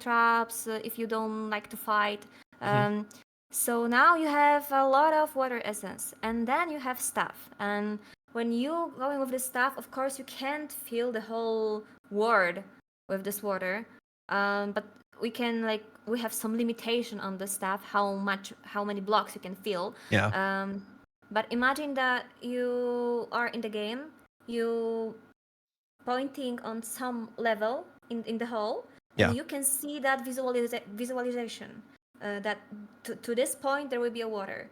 traps. If you don't like to fight. Mhm. So now you have a lot of water essence, and then you have staff. And when you going with the staff, of course you can't fill the whole ward with this water. But we have some limitation on the staff, how many blocks you can fill. Yeah. But imagine that you are in the game, you pointing on some level in the hole, Yeah. and you can see that visualization, that to this point there will be a water.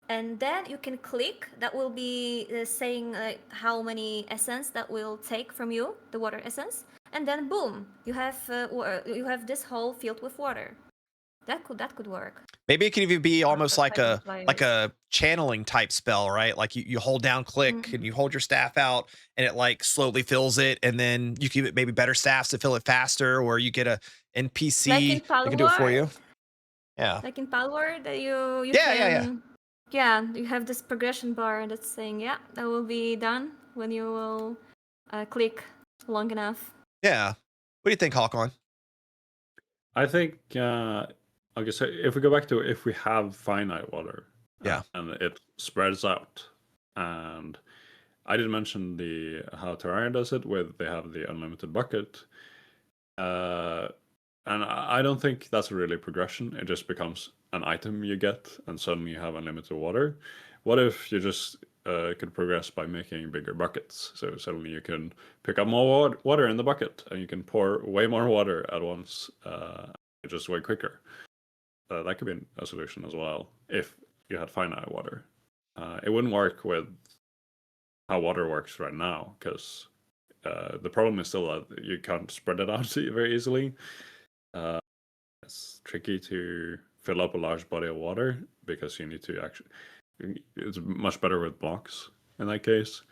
And then you can click, that will be saying how many essence that will take from you, the water essence. And then boom, you have this hole filled with water. That could work Maybe it could even be almost for like fighting like players. a channeling type spell, right? Like you hold down click and Mhm. you hold your staff out and it like slowly fills it, and then you give it maybe better staffs to fill it faster, or you get a Like in NPC that can do it for Palworld, you. Yeah. Like in Palworld, that you Yeah. you have this progression bar that's saying, yeah, that will be done when you will click long enough. Yeah. What do you think, Hawkon? I think, okay, so if we go back to if we have finite water, Yeah. and it spreads out, and I didn't mention how Terraria does it, where they have the unlimited bucket, and I don't think that's really progression. It just becomes an item you get, and suddenly you have unlimited water. What if you just could progress by making bigger buckets? So suddenly you can pick up more water in the bucket, and you can pour way more water at once, just way quicker. That could be a solution as well if you had finite water. It wouldn't work with how water works right now, because the problem is still that you can't spread it out very easily. It's tricky to fill up a large body of water because you need to actually. It's much better with blocks in that case.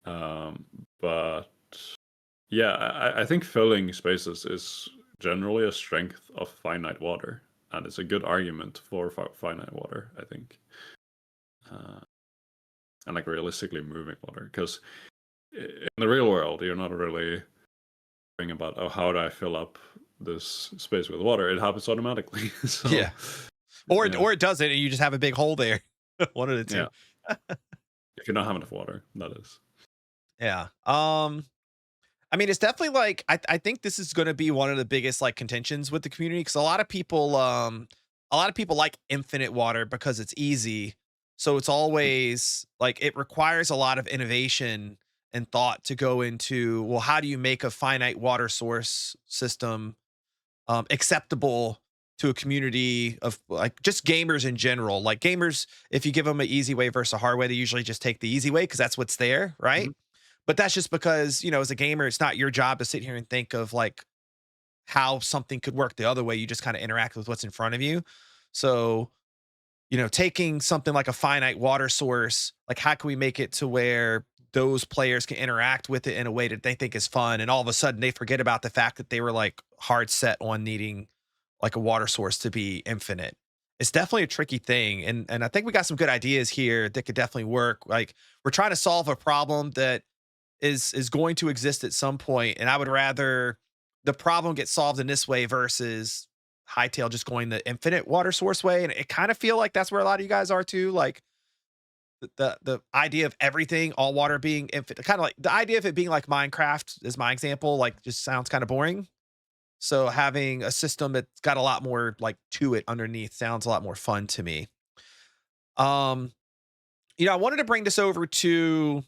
But yeah, I think filling spaces is generally a strength of finite water, and it's a good argument for finite water, I think. And like realistically moving water, because in the real world, you're not really thinking about, oh, how do I fill up this space with water? It happens automatically. So, Yeah. Or yeah. or it doesn't, and you just have a big hole there. One of the two. Yeah. If you don't have enough water, that is. Yeah. I mean, it's definitely like I think this is going to be one of the biggest like contentions with the community, because a lot of people like infinite water because it's easy. So it's always like it requires a lot of innovation and thought to go into, well, how do you make a finite water source system acceptable to a community of like just gamers in general? Like gamers, if you give them an easy way versus a hard way, they usually just take the easy way because that's what's there, right? But that's just because, as a gamer, it's not your job to sit here and think of like how something could work the other way. You just kind of interact with what's in front of you. So, taking something like a finite water source, like how can we make it to where those players can interact with it in a way that they think is fun, and all of a sudden they forget about the fact that they were like hard set on needing like a water source to be infinite. It's definitely a tricky thing, and I think we got some good ideas here that could definitely work. Like we're trying to solve a problem that is going to exist at some point, and I would rather the problem get solved in this way versus Hytale just going the infinite water source way. And it kind of feel like that's where a lot of you guys are too. Like the idea of everything, all water being infinite, kind of like the idea of it being like Minecraft is my example, like just sounds kind of boring. So having a system that's got a lot more like to it underneath sounds a lot more fun to me. Um, I wanted to bring this over to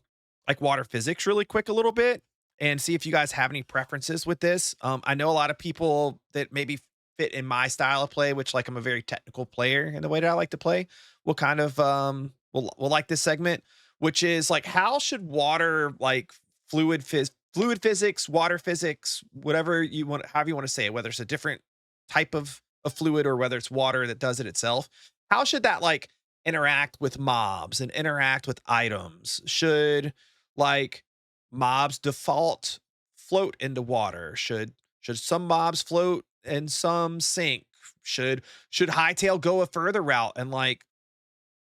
like water physics really quick a little bit and see if you guys have any preferences with this. I know a lot of people that maybe fit in my style of play, which like I'm a very technical player in the way that I like to play, will kind of will like this segment, which is like how should water like fluid physics, water physics, whatever you want, however you want to say it, whether it's a different type of fluid or whether it's water that does it itself. How should that like interact with mobs and interact with items? Should like mobs default float into water? Should some mobs float and some sink? Should Hytale go a further route and like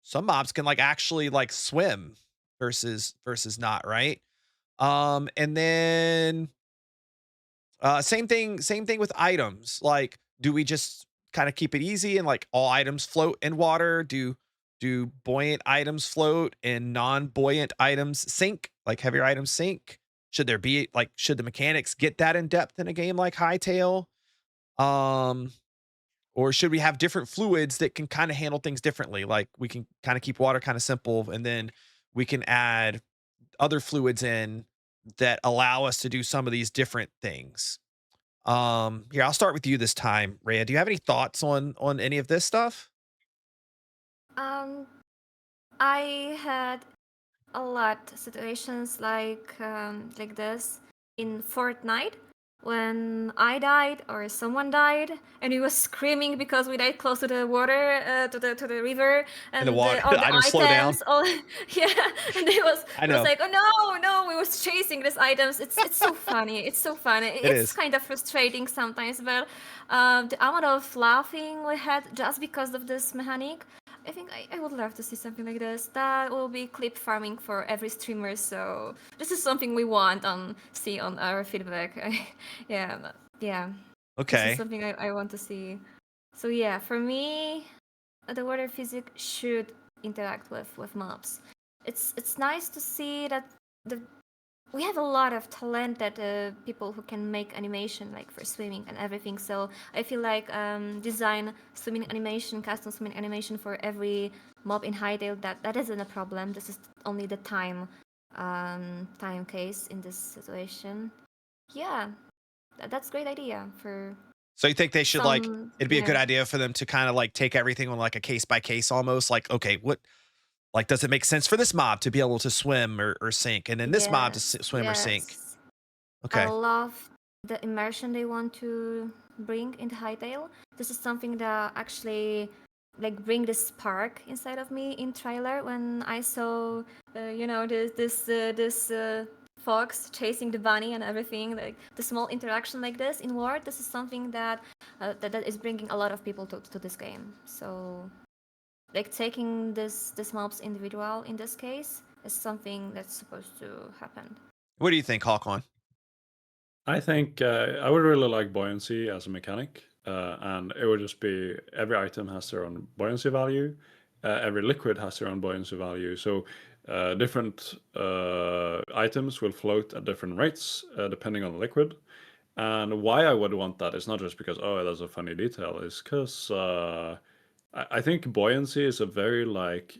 some mobs can like actually like swim versus not, right? And then same thing with items. Like, do we just kind of keep it easy and like all items float in water? Do buoyant items float and non-buoyant items sink? Like heavier items sink? Should the mechanics get that in depth in a game like Hytale? Um, or should we have different fluids that can kind of handle things differently? Like we can kind of keep water kind of simple, and then we can add other fluids in that allow us to do some of these different things. Here, I'll start with you this time, Rhea. Do you have any thoughts on any of this stuff? Um, I had a lot situations like this in Fortnite. when I died or someone died, and we was screaming because we died close to the water, to the river, In the and water, all the items slow down. items, all yeah, and I it was know like, oh no, no, we was chasing these items. It's so funny. It's so funny. it It's is. kind of frustrating sometimes, but the amount of laughing we had just because of this mechanic. I think I would love to see something like this. That will be clip farming for every streamer. So this is something we want on see on our feedback. Yeah, yeah. This is Okay. something I want to see. So yeah, for me, the water physics should interact with mobs. It's nice to see that the we have a lot of talented people who can make animation like for swimming and everything. So I feel like design swimming animation, custom swimming animation for every mob in Hytale, that isn't a problem. This is only the time case in this situation. Yeah, that's a great idea for So you think they should like some. it'd be a good Yeah, idea for them to kind of like take everything on like a case by case almost like, okay, what like does it make sense for this mob to be able to swim or sink and then this mob to swim or sink? yes. I Okay. love the immersion they want to bring into Hytale. This is something that actually like bring this spark inside of me in trailer when I saw this fox chasing the bunny and everything, like the small interaction like this in Ward. This is something that is bringing a lot of people to this game. So like taking this mobs individual in this case is something that's supposed to happen. What do you think, Hawkon? I think I would really like buoyancy as a mechanic, and it would just be every item has their own buoyancy value, every liquid has their own buoyancy value. So different items will float at different rates depending on the liquid. And why I would want that is not just because that's a funny detail, is because I think buoyancy is a very like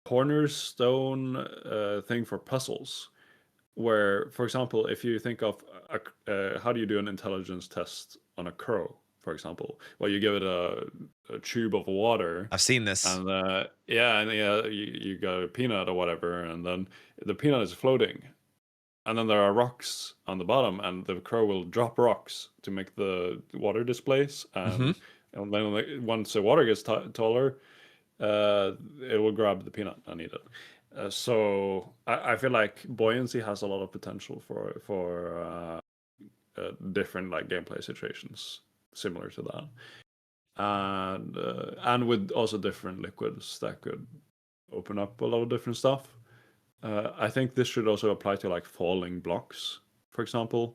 cornerstone thing for puzzles where, for example, if you think of how do you do an intelligence test on a crow, for example? Well, you give it a tube of water, I've seen this. and you got a peanut or whatever, and then the peanut is floating, and then there are rocks on the bottom, and the crow will drop rocks to make the water displace, Hmm. and then once the water gets taller, it will grab the peanut and eat it. So I feel like buoyancy has a lot of potential for different like gameplay situations similar to that, and with also different liquids that could open up a lot of different stuff. I think this should also apply to like falling blocks, for example.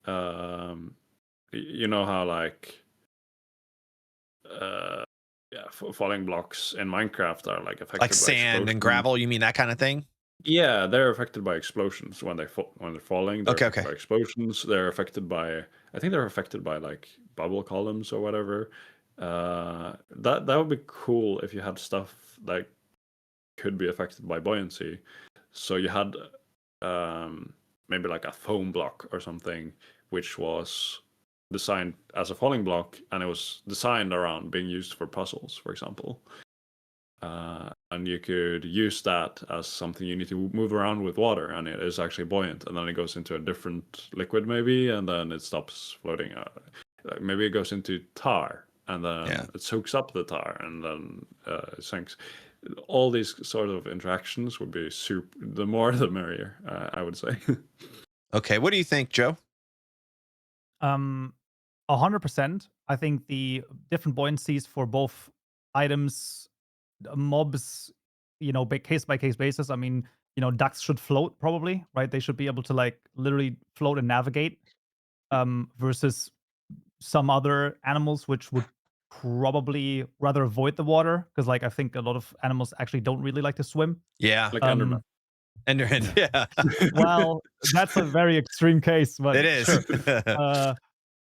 You know how like falling blocks in Minecraft are like affected Like by sand and explosions. gravel, you mean that kind of thing? Yeah, they're affected by explosions when they're falling. They're Okay, affected okay. by explosions. They're affected by I think they're affected by like bubble columns or whatever. That would be cool if you had stuff that could be affected by buoyancy. So you had maybe like a foam block or something, which was designed as a falling block, and it was designed around being used for puzzles, for example. And you could use that as something you need to move around with water, and it is actually buoyant. And then it goes into a different liquid, maybe, and then it stops floating. Maybe it goes into tar, and then it soaks up the tar, and then it sinks. All these sort of interactions would be super. The more, the merrier, I would say. Okay. What do you think, Joe? 100%. I think the different buoyancies for both items, mobs, case by case basis. I mean, ducks should float probably, right? They should be able to like literally float and navigate. Versus some other animals which would probably rather avoid the water because, like, I think a lot of animals actually don't really like to swim. Yeah. Like Enderman. Enderman. Yeah. Well, that's a very extreme case, but It is. sure.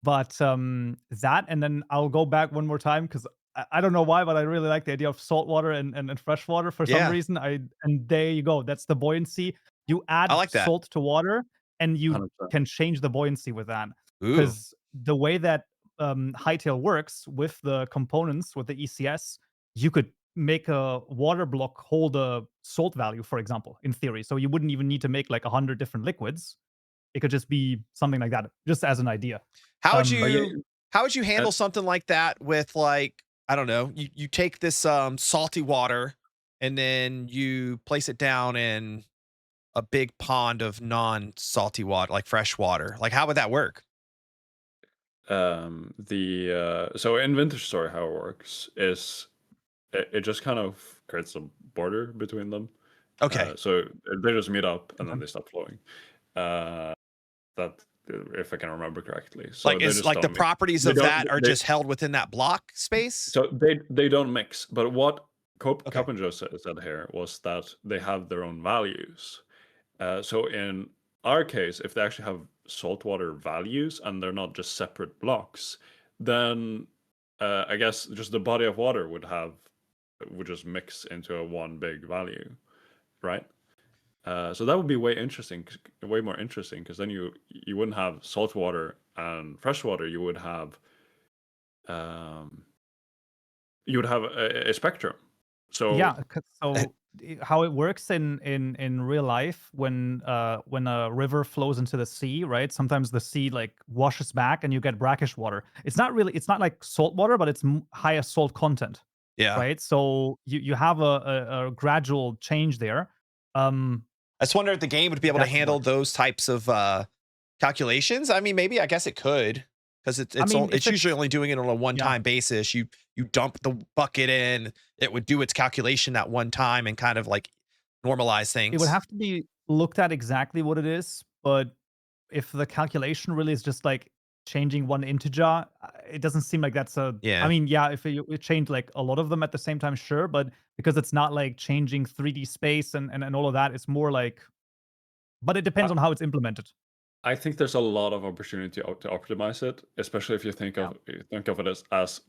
But that, and then I'll go back one more time because I don't know why, but I really like the idea of salt water and fresh water for some Yeah. reason. And there you go. That's the buoyancy. You add I like that. salt to water, and you 100%. can change the buoyancy with that. Ooh. Because the way that Hytale works with the components, with the ECS, you could make a water block hold a salt value, for example, in theory. So you wouldn't even need to make like 100 different liquids. it could just be something like that, just as an idea. How would Oh, yeah, you how would you handle something like that with like, I don't know, you take this salty water and then you place it down in a big pond of non-salty water, like fresh water. Like how would that work? so in Vintage Story, how it works is it just kind of creates a border between them. Okay. So they just meet up and then Okay. they stop flowing. Uh, that if I can remember correctly. So Like they is just like the don't mix. properties They of don't. that are They just held within that block space? so they don't mix. But what Okay. Kaupenjoe said here was that they have their own values. So in our case, if they actually have saltwater values and they're not just separate blocks, then I guess just the body of water would just mix into a one big value, right? So that would be way more interesting, because then you wouldn't have salt water and fresh water. Um, you would have a spectrum. So Yeah. So how it works in real life, when a river flows into the sea, right? Sometimes the sea like washes back and you get brackish water. It's not like salt water, but it's higher salt content, Yeah. right? So you have a gradual change there. I just wonder if the game would be able to That's what handle those types of calculations. I mean, maybe I guess it could, because I mean, it's if usually it's only doing it on a yeah. one-time basis. You dump the bucket in, it would do its calculation at one time and kind of like normalize It would things. have to be looked at exactly what it is, but if the calculation really is just like changing one integer, it doesn't seem like that's a. I Yeah. mean, yeah, if you change like a lot of them at the same time, sure, but because it's not like changing 3D space and all of that, it's more like. But it depends I, on how it's implemented. I think there's a lot of opportunity to optimize it, especially if you Yeah, think of it as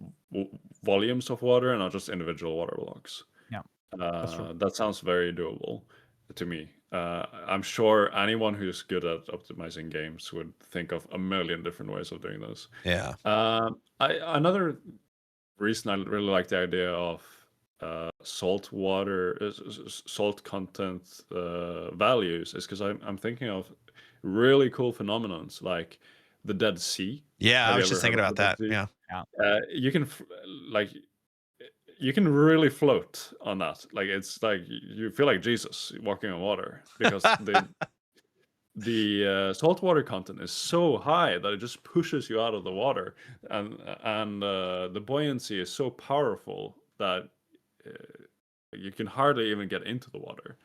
volumes of water and not just individual water blocks. yeah, that's true. That sounds very doable to me. I'm sure anyone who's good at optimizing games would think of a million different ways of doing this. Yeah. Another reason I really like the idea of salt water, salt content values, is because I'm thinking of really cool phenomenons like the Dead Sea. Yeah, I Have you was ever just heard thinking of about the Dead that. Sea? Yeah. Yeah, You can like you can really float on that. Like it's like you feel like Jesus walking on water, because the saltwater content is so high that it just pushes you out of the water, and the buoyancy is so powerful that uh, you can hardly even get into the water.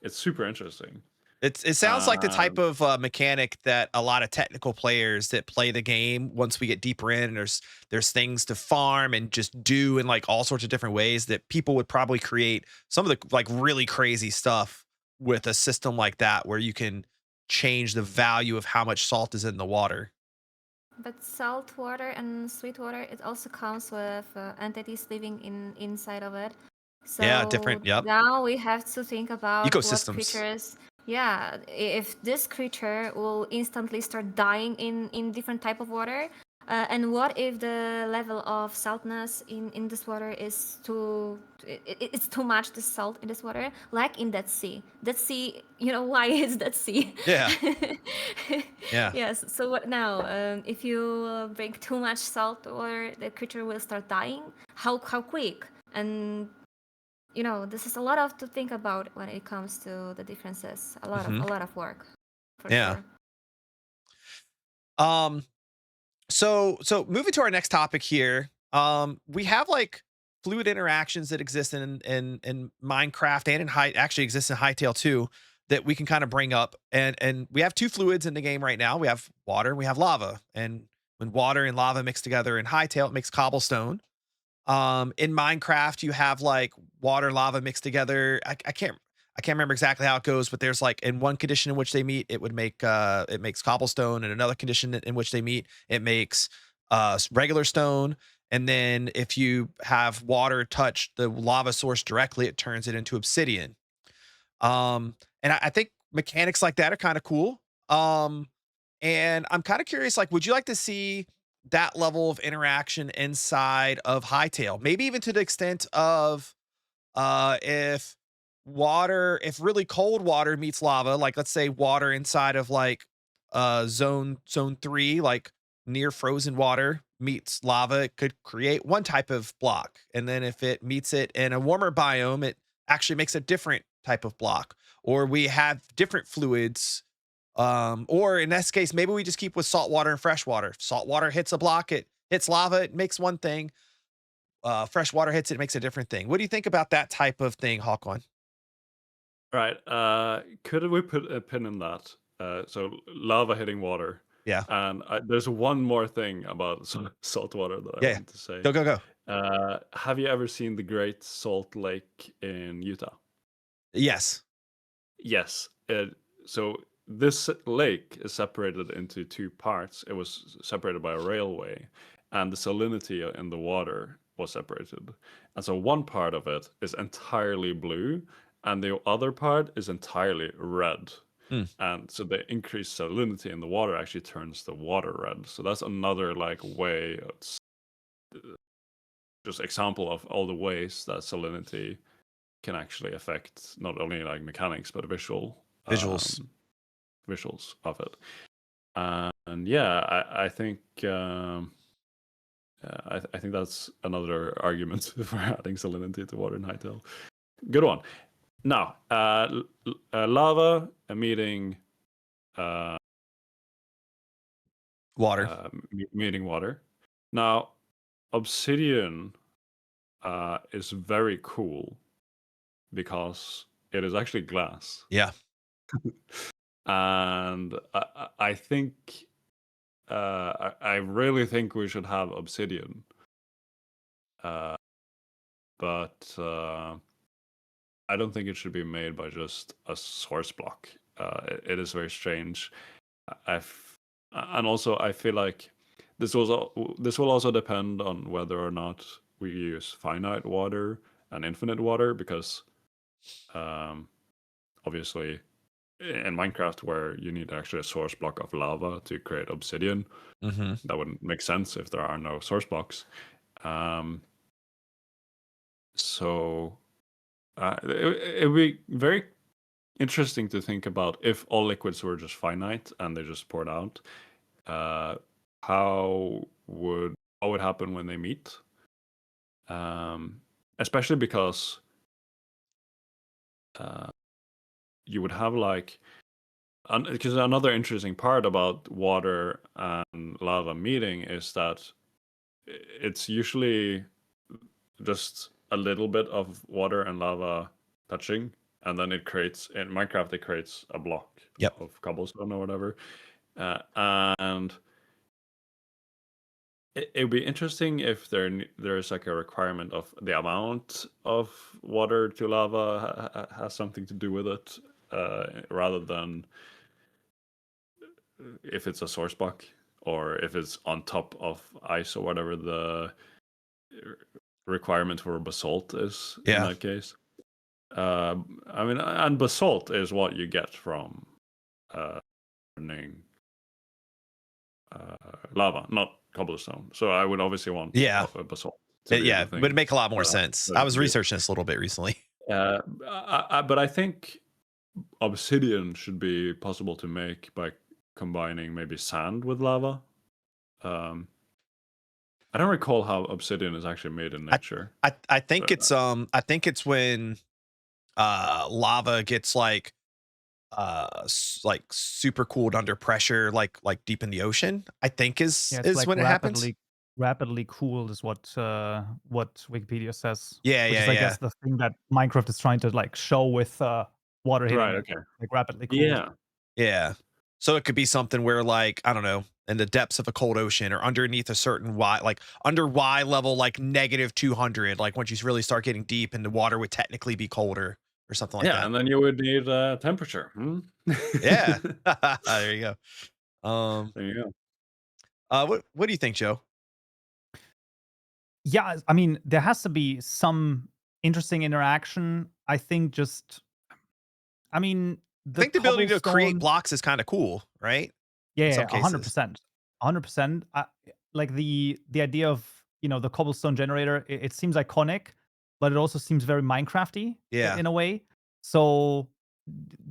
It's super interesting. It sounds like the type Um, of mechanic that a lot of technical players that play the game, once we get deeper in, there's things to farm and just do in like all sorts of different ways, that people would probably create some of the like really crazy stuff with a system like that, where you can change the value of how much salt is in the water. But salt water and sweet water, it also comes with entities living inside of it. Yeah, So different. Yep. now we have to think about what Ecosystems. creatures. Yeah, if this creature will instantly start dying in different type of water, and what if the level of saltness in this water is it's too much, the salt in this water, like in that sea. That sea, you know why is that sea? Yeah. Yeah. Yes. So what now? If you bring too much salt water, the creature will start dying. How quick? And this is a lot of to think about when it comes to the differences. Hmm. A lot of work, for Yeah. sure. Um. So moving to our next topic here. We have like fluid interactions that exist in Minecraft and in actually exist in Hytale too, that we can kind of bring up. And we have two fluids in the game right now. We have water and we have lava. And when water and lava mix together in Hytale, it makes cobblestone. In Minecraft, you have like water, lava mixed together. I can't remember exactly how it goes, but there's like in one condition in which they meet, it makes cobblestone, and another condition in which they meet, it makes regular stone. And then if you have water touch the lava source directly, it turns it into obsidian. And I think mechanics like that are kind of cool. Um, and I'm kind of curious, like, would you like to see that level of interaction inside of Hytale? Maybe even to the extent of if really cold water meets lava, like let's say water inside of like zone 3, like near frozen water meets lava, it could create one type of block. And then if it meets it in a warmer biome, it actually makes a different type of block. Or we have different fluids. Or in this case, maybe we just keep with salt water and fresh water. If salt water hits a block, it hits lava, it makes one thing. Fresh water hits it, makes a different thing. What do you think about that type of thing, Hawkon? Right. Could we put a pin in that? So lava hitting water. Yeah. And there's one more thing about salt water that I Yeah. want to say. Go. Have you ever seen the Great Salt Lake in Utah? Yes. Yes. So this lake is separated into two parts. It was separated by a railway, and the salinity in the water was separated. And so one part of it is entirely blue, and the other part is entirely red. Mm. And so the increased salinity in the water actually turns the water red. So that's another like way, just example of all the ways that salinity can actually affect not only like mechanics but Visuals. Visuals of it. And yeah, I think I think that's another argument for adding salinity to water in Hytale. Good one. Now, lava meeting Water. Meeting water. Now, obsidian is very cool because it is actually glass. Yeah. And I think I really think we should have obsidian. But I don't think it should be made by just a source block. It is very strange. And also I feel like this will also depend on whether or not we use finite water and infinite water, because obviously in Minecraft, where you need actually a source block of lava to create obsidian, that wouldn't make sense if there are no source blocks. So it would be very interesting to think about if all liquids were just finite and they just poured out. How would happen when they meet? Especially because you would have like, because another interesting part about water and lava meeting is that it's usually just a little bit of water and lava touching, and then it creates, in Minecraft, it creates a block of cobblestone or whatever. And it would be interesting if there's like a requirement of the amount of water to lava has something to do with it, rather than if it's a source block or if it's on top of ice or whatever the requirement for basalt is in that case. I mean, and basalt is what you get from burning lava, not cobblestone. So I would obviously want basalt. It would make a lot more sense. I was researching this a little bit recently. But I think obsidian should be possible to make by combining maybe sand with lava. I don't recall how obsidian is actually made in nature. I think it's when lava gets like super cooled under pressure, like deep in the ocean, I think is like when it happens. Rapidly cooled is what Wikipedia says. Yeah, which is, I guess, the thing that Minecraft is trying to like show with water hitting. Right. Okay. Like rapidly cooled. Yeah. So it could be something where, like, I don't know, in the depths of a cold ocean or underneath a certain Y, like under Y level, like -200, like once you really start getting deep and the water would technically be colder or something like that. Yeah, and then you would need temperature. Yeah. There you go. There you go. What do you think, Joe? Yeah, I mean, there has to be some interesting interaction. I think I think the ability to create blocks is kind of cool, right? Yeah, 100%. 100%. Like the idea of, the cobblestone generator, it seems iconic, but it also seems very Minecrafty in a way. So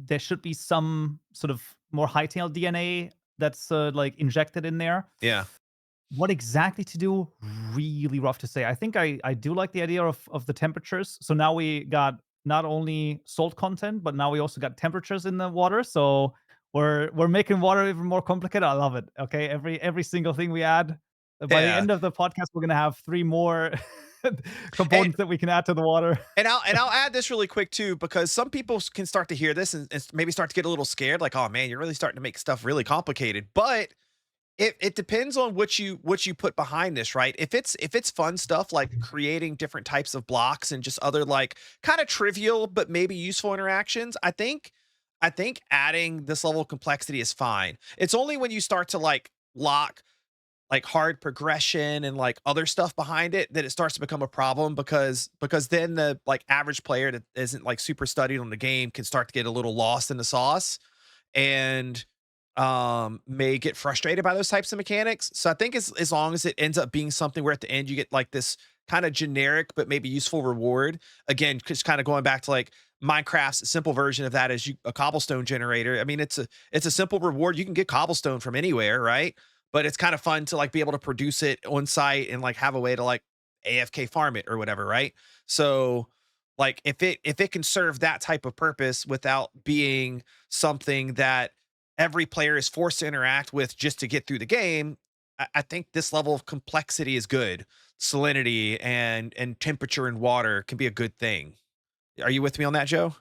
there should be some sort of more Hytale DNA that's like injected in there. Yeah. What exactly to do? Really rough to say. I think I do like the idea of the temperatures. So now we got not only salt content, but now we also got temperatures in the water. So we're making water even more complicated. I love it. Okay, every single thing we add. By the Yeah. end of the podcast, we're gonna have 3 more And components that we can add to the water. I'll add this really quick too, because some people can start to hear this and maybe start to get a little scared, like, oh man, you're really starting to make stuff really complicated. But it depends on what you put behind this, right? If it's fun stuff like creating different types of blocks and just other like kind of trivial but maybe useful interactions, I think adding this level of complexity is fine. It's only when you start to like lock like hard progression and like other stuff behind it that it starts to become a problem, because then the like average player that isn't like super studied on the game can start to get a little lost in the sauce and may get frustrated by those types of mechanics. So I think as long as it ends up being something where at the end you get like this kind of generic but maybe useful reward, again, just kind of going back to like Minecraft's simple version of that is a cobblestone generator. I mean, it's a simple reward. You can get cobblestone from anywhere, right? But it's kind of fun to like be able to produce it on site and like have a way to like AFK farm it or whatever, right? So like if it can serve that type of purpose without being something that every player is forced to interact with just to get through the game, I think this level of complexity is good. Salinity and temperature and water can be a good thing. Are you with me on that, Joe?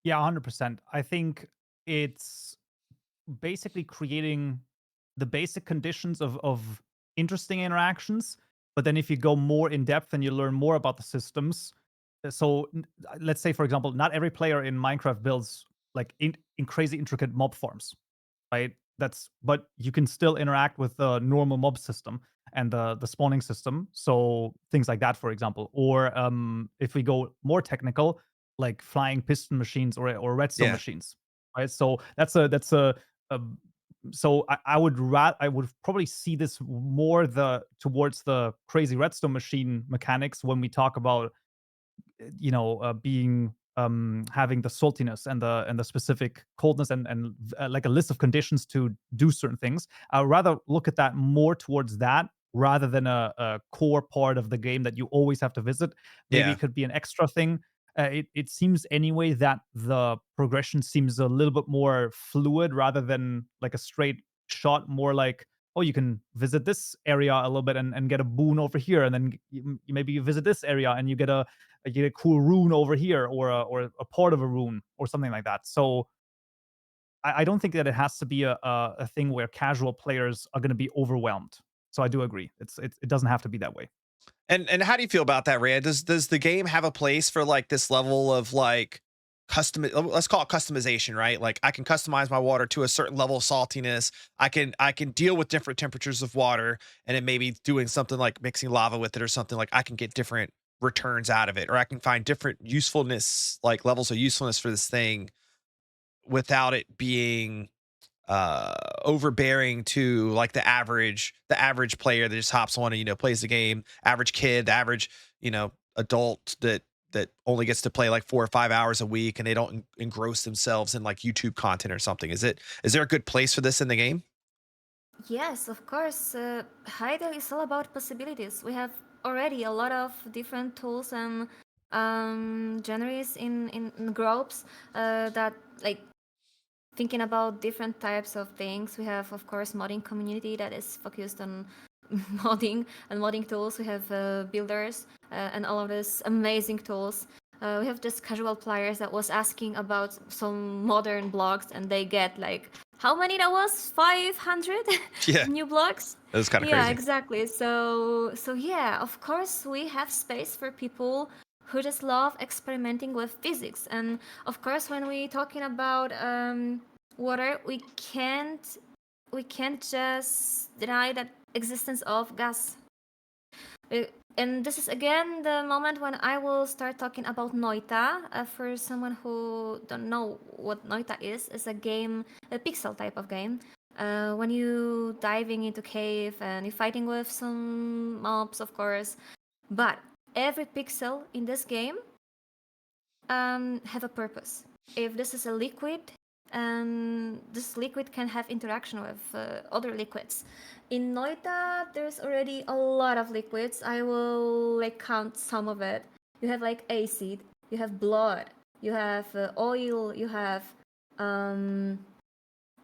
Yeah, 100%. I think it's basically creating the basic conditions of interesting interactions. But then if you go more in depth and you learn more about the systems, let's say for example, not every player in Minecraft builds like in crazy intricate mob farms, right? But you can still interact with the normal mob system and the spawning system. So things like that, for example. Or if we go more technical, like flying piston machines or redstone Yeah. machines, right? So that's a so I would probably see this more the towards the crazy redstone machine mechanics when we talk about being having the saltiness and the specific coldness and like a list of conditions to do certain things. I'd rather look at that more towards that rather than a core part of the game that you always have to visit. Maybe Yeah. it could be an extra thing. It seems anyway that the progression seems a little bit more fluid rather than like a straight shot, more like, oh, you can visit this area a little bit and get a boon over here, and then maybe you visit this area and you get a cool rune over here, or a part of a rune or something like that. So I don't think that it has to be a thing where casual players are going to be overwhelmed. So I do agree. It doesn't have to be that way. And how do you feel about that, Rand? Does the game have a place for like this level of like custom, let's call it customization, right? Like I can customize my water to a certain level of saltiness. I can deal with different temperatures of water, and then maybe doing something like mixing lava with it or something, like I can get different returns out of it, or I can find different usefulness, like levels of usefulness for this thing without it being overbearing to like the average player that just hops on and plays the game, average kid, the average adult that only gets to play like 4 or 5 hours a week, and they don't engross themselves in like YouTube content or something. Is there a good place for this in the game? Yes, of course. Hytale is all about possibilities. We have already a lot of different tools and genres in groups that like thinking about different types of things. We have, of course, modding community that is focused on modding and modding tools. We have builders and all of these amazing tools. We have just casual players that was asking about some modern blocks, and they get like how many that was 500 Yeah, new blocks. that was kind of Yeah, crazy. exactly. So yeah, of course we have space for people who just love experimenting with physics. And of course, when we talking about water, we can't just deny that existence of gas. And this is again the moment when I will start talking about Noita. For someone who don't know what Noita is, it's a game, a pixel type of game. When you diving into cave and you're fighting with some mobs, of course. But every pixel in this game have a purpose. If this is a liquid, and this liquid can have interaction with other liquids. In Noita, there's already a lot of liquids. I will like count some of it. You have like acid, you have blood, you have oil, you have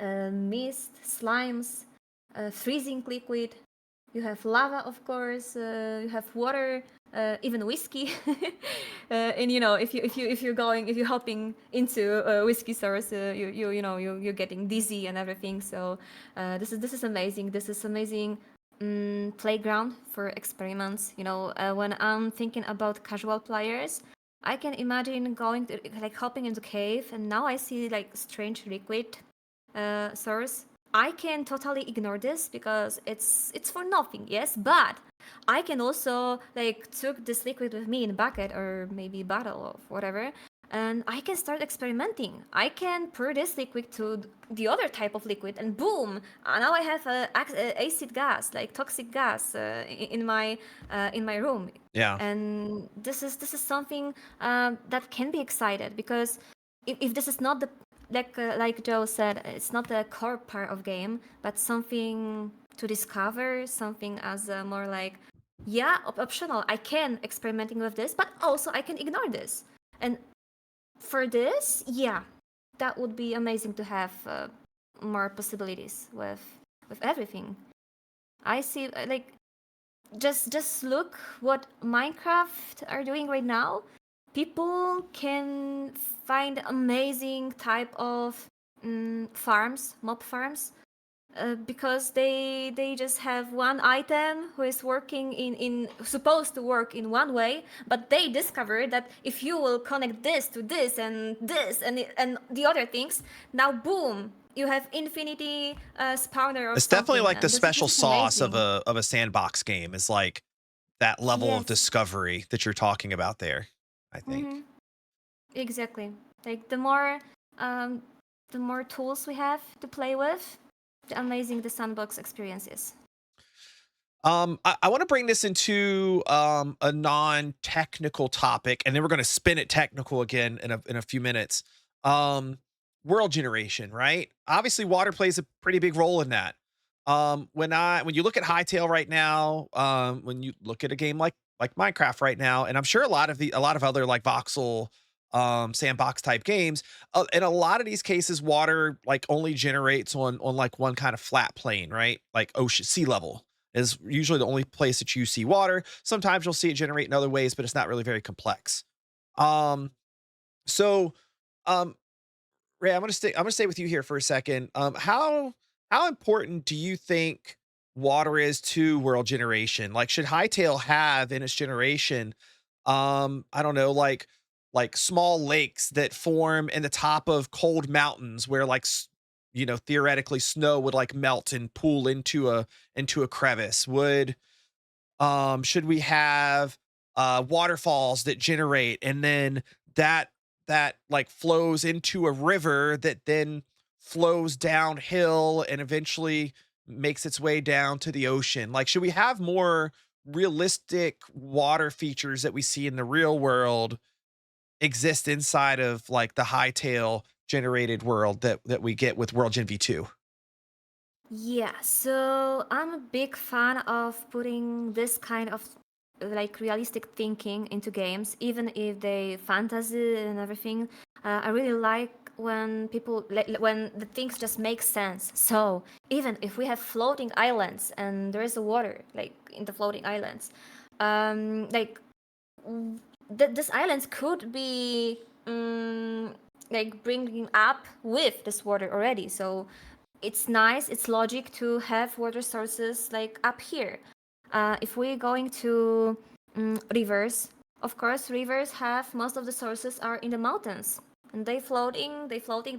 mist, slimes, freezing liquid. You have lava, of course. You have water, even whiskey. And you know, if you're hopping into a whiskey source, you're getting dizzy and everything. So this is amazing. This is amazing playground for experiments. You know, when I'm thinking about casual players, I can imagine going to, like hopping into cave, and now I see like strange liquid source. I can totally ignore this because it's for nothing, yes. But I can also like took this liquid with me in a bucket or maybe bottle or whatever, and I can start experimenting. I can pour this liquid to the other type of liquid, and boom! Now I have a acid gas, like toxic gas, in my room. Yeah. And this is something that can be excited, because if this is not the like Joe said, it's not the core part of game, but something to discover, something as more like, yeah, optional. I can experimenting with this, but also I can ignore this. And for this, yeah, that would be amazing to have more possibilities with everything. I see like just look what Minecraft are doing right now. People can find amazing type of farms, mob farms, because they just have one item who is working in supposed to work in one way, but they discovered that if you will connect this to this and this and the other things, now boom, you have infinity spawner or It's definitely something. like the And special this is sauce of amazing. a sandbox game is like that level of Yes. discovery that you're talking about there, I think. Mm-hmm. Exactly. Like the more tools we have to play with, the amazing the sandbox experience is. I want to bring this into a non-technical topic, and then we're going to spin it technical again in a few minutes. Um, World generation, right? Obviously, water plays a pretty big role in that. When you look at Hytale right now, when you look at a game like Minecraft right now, and I'm sure a lot of other like voxel sandbox type games, in a lot of these cases, water like only generates on like one kind of flat plane, right? Like ocean, sea level is usually the only place that you see water. Sometimes you'll see it generate in other ways, but it's not really very complex. Um, so, um, Ray, I'm gonna stay with you here for a second. How important do you think water is to world generation? Like, should Hytale have in its generation, I don't know, like small lakes that form in the top of cold mountains where theoretically snow would like melt and pool into a crevice? Should we have waterfalls that generate and then that like flows into a river that then flows downhill and eventually makes its way down to the ocean? Like, should we have more realistic water features that we see in the real world exist inside of like the Hytale generated world that we get with World Gen V2? Yeah, so I'm a big fan of putting this kind of like realistic thinking into games, even if they fantasy and everything. I really like when when the things just make sense. So even if we have floating islands and there is a water like in the floating islands, like this islands could be like bringing up with this water already. So it's nice, it's logic to have water sources like up here. If we're going to rivers, of course, rivers have most of the sources are in the mountains. And they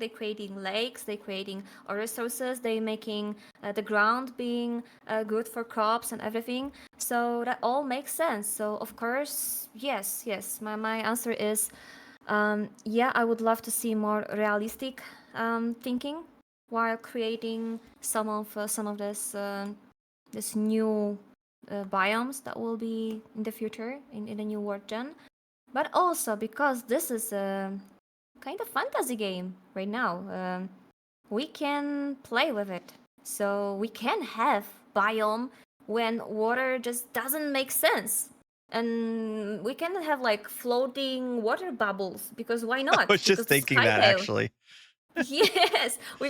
creating lakes, they creating other sources, they making the ground being good for crops and everything. So that all makes sense. So of course, yes. My answer is, yeah, I would love to see more realistic thinking while creating some of this new biomes that will be in the future in the new world gen. But also because this is kind of fantasy game right now. We can play with it. So we can have biome when water just doesn't make sense. And we can have like floating water bubbles because why I not? was Because just it's thinking that Hytale. actually. Yes, we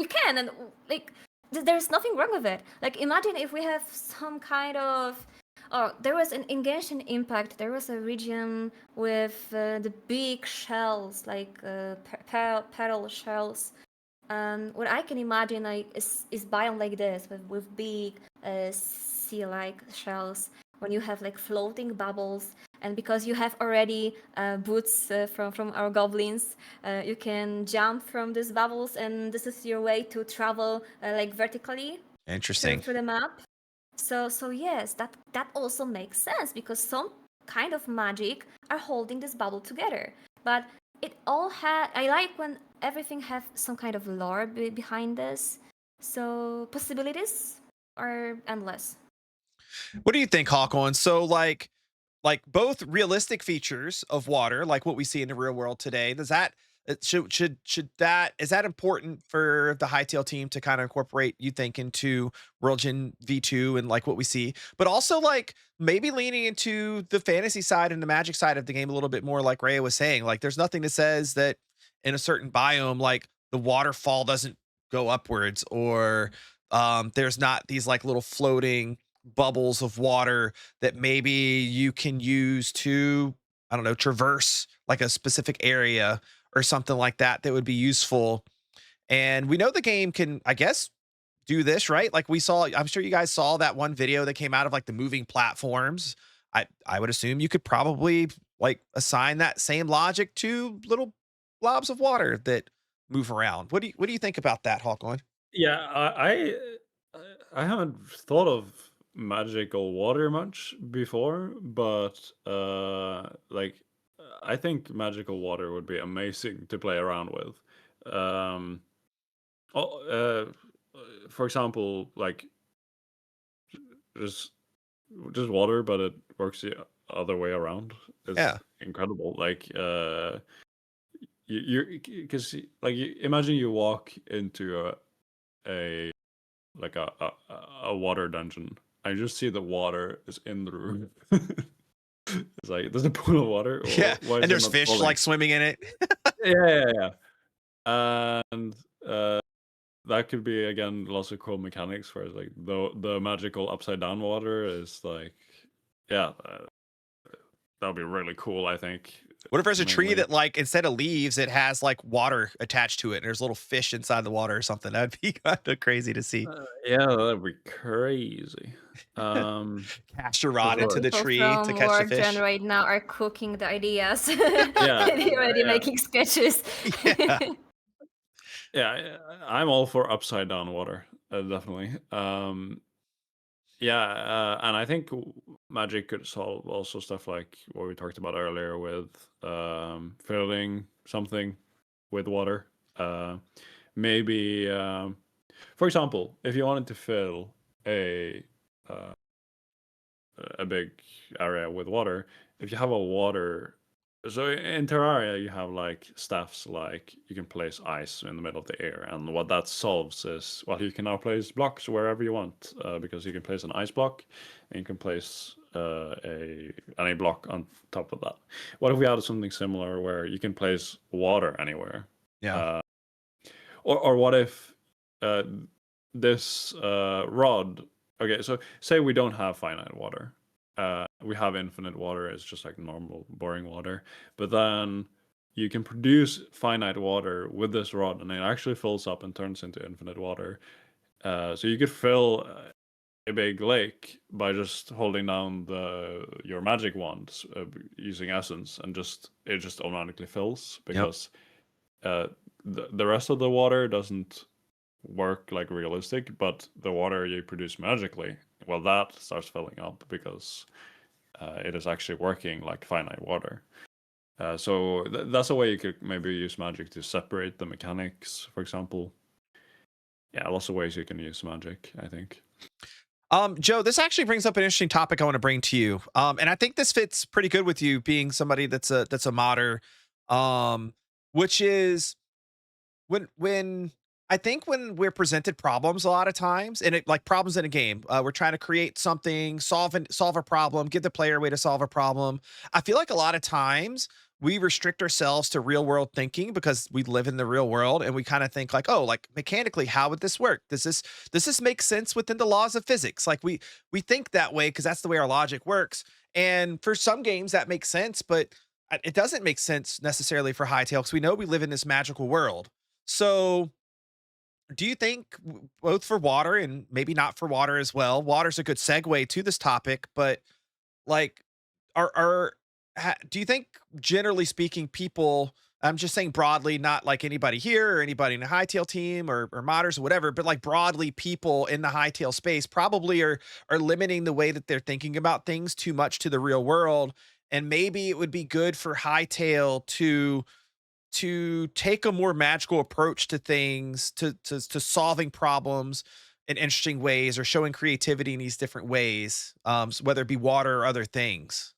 can, and like there's nothing wrong with it. Like imagine if we have some kind of, oh, there was an in Genshin Impact. There was a region with the big shells, like pearl shells. What I can imagine like is biome like this with big sea-like shells when you have like floating bubbles, and because you have already boots from our goblins, you can jump from these bubbles, and this is your way to travel like vertically Interesting. through the map. So yes, that also makes sense because some kind of magic are holding this bubble together. But it all had. I like when everything have some kind of lore behind this. So possibilities are endless. What do you think, Hawkon? So like both realistic features of water, like what we see in the real world today, does that should that is that important for the Hytale team to kind of incorporate, you think, into World Gen V2 and like what we see, but also like maybe leaning into the fantasy side and the magic side of the game a little bit more, like Rhea was saying. Like there's nothing that says that in a certain biome, like the waterfall doesn't go upwards, or there's not these like little floating bubbles of water that maybe you can use to, I don't know, traverse like a specific area or something like that that would be useful. And we know the game can, I guess, do this, right? Like we saw, I'm sure you guys saw that one video that came out of like the moving platforms. I would assume you could probably like assign that same logic to little blobs of water that move around. What do you think about that, Hawkon? Yeah, I haven't thought of magical water much before, but like I think magical water would be amazing to play around with. Um, oh, for example, like just just water, but it works the other way around. It's Yeah. incredible. Like you because like imagine you walk into a like a water dungeon. I just see the water is in the room. It's like there's a pool of water. Yeah. Why And is it there's not fish falling? like swimming in it. Yeah. And that could be again lots of cool mechanics. Whereas like the magical upside down water is like, yeah, that would be really cool. I think What if there's a tree mainly. that, like, instead of leaves, it has like water attached to it, and there's little fish inside the water or something? That'd be kind of crazy to see. Yeah, that'd be crazy. Cast your For rod into sure. the People tree to from catch the work gen fish. right now are cooking the ideas Yeah, and already yeah. making sketches. Yeah. Yeah, I'm all for upside down water, definitely. Yeah, and I think magic could solve also stuff like what we talked about earlier with filling something with water. Maybe, for example, if you wanted to fill a uh, a big area with water, if you have a water, so in Terraria you have like staffs, like you can place ice in the middle of the air, and what that solves is, well, you can now place blocks wherever you want, because you can place an ice block and you can place any block on top of that. What if we had something similar where you can place water anywhere? Yeah. uh, or what if uh, this rod? Okay, so say we don't have finite water. We have infinite water. It's just like normal, boring water. But then you can produce finite water with this rod, and it actually fills up and turns into infinite water. So you could fill a big lake by just holding down your magic wand using essence, and it just automatically fills Yep. because the rest of the water doesn't work like realistic, but the water you produce magically, well, that starts filling up because it is actually working like finite water. So that's a way you could maybe use magic to separate the mechanics, for example. Yeah, lots of ways you can use magic, I think. Joe, this actually brings up an interesting topic I want to bring to you. And I think this fits pretty good with you being somebody that's a modder. Um, which is when I think when we're presented problems a lot of times, and it like problems in a game, we're trying to create something, solve a problem, give the player a way to solve a problem. I feel like a lot of times we restrict ourselves to real world thinking because we live in the real world and we kind of think like, oh, like mechanically, how would this work? Does this make sense within the laws of physics? Like we think that way because that's the way our logic works. And for some games that makes sense, but it doesn't make sense necessarily for Hytale because we know we live in this magical world. So, do you think both for water and maybe not for water as well? Water's a good segue to this topic, but like, do you think generally speaking, people? I'm just saying broadly, not like anybody here or anybody in the Hytale team or modders or whatever, but like broadly, people in the Hytale space probably are limiting the way that they're thinking about things too much to the real world, and maybe it would be good for Hytale to take a more magical approach to things, to solving problems in interesting ways or showing creativity in these different ways, whether it be water or other things.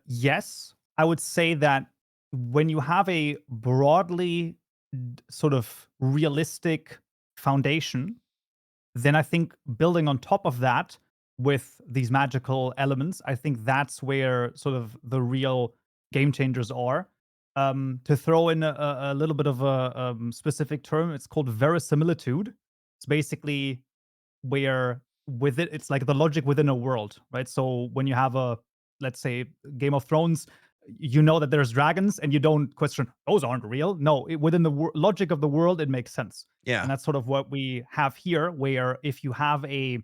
Yes, I would say that when you have a broadly sort of realistic foundation, then I think building on top of that with these magical elements, I think that's where sort of the real game changers are. To throw in a little bit of a specific term, it's called verisimilitude. It's basically where with it, it's like the logic within a world, right? So when you have a, let's say, Game of Thrones, you know that there's dragons, and you don't question those aren't real. No, within the logic of the world, it makes sense, Yeah. and that's sort of what we have here. Where if you have a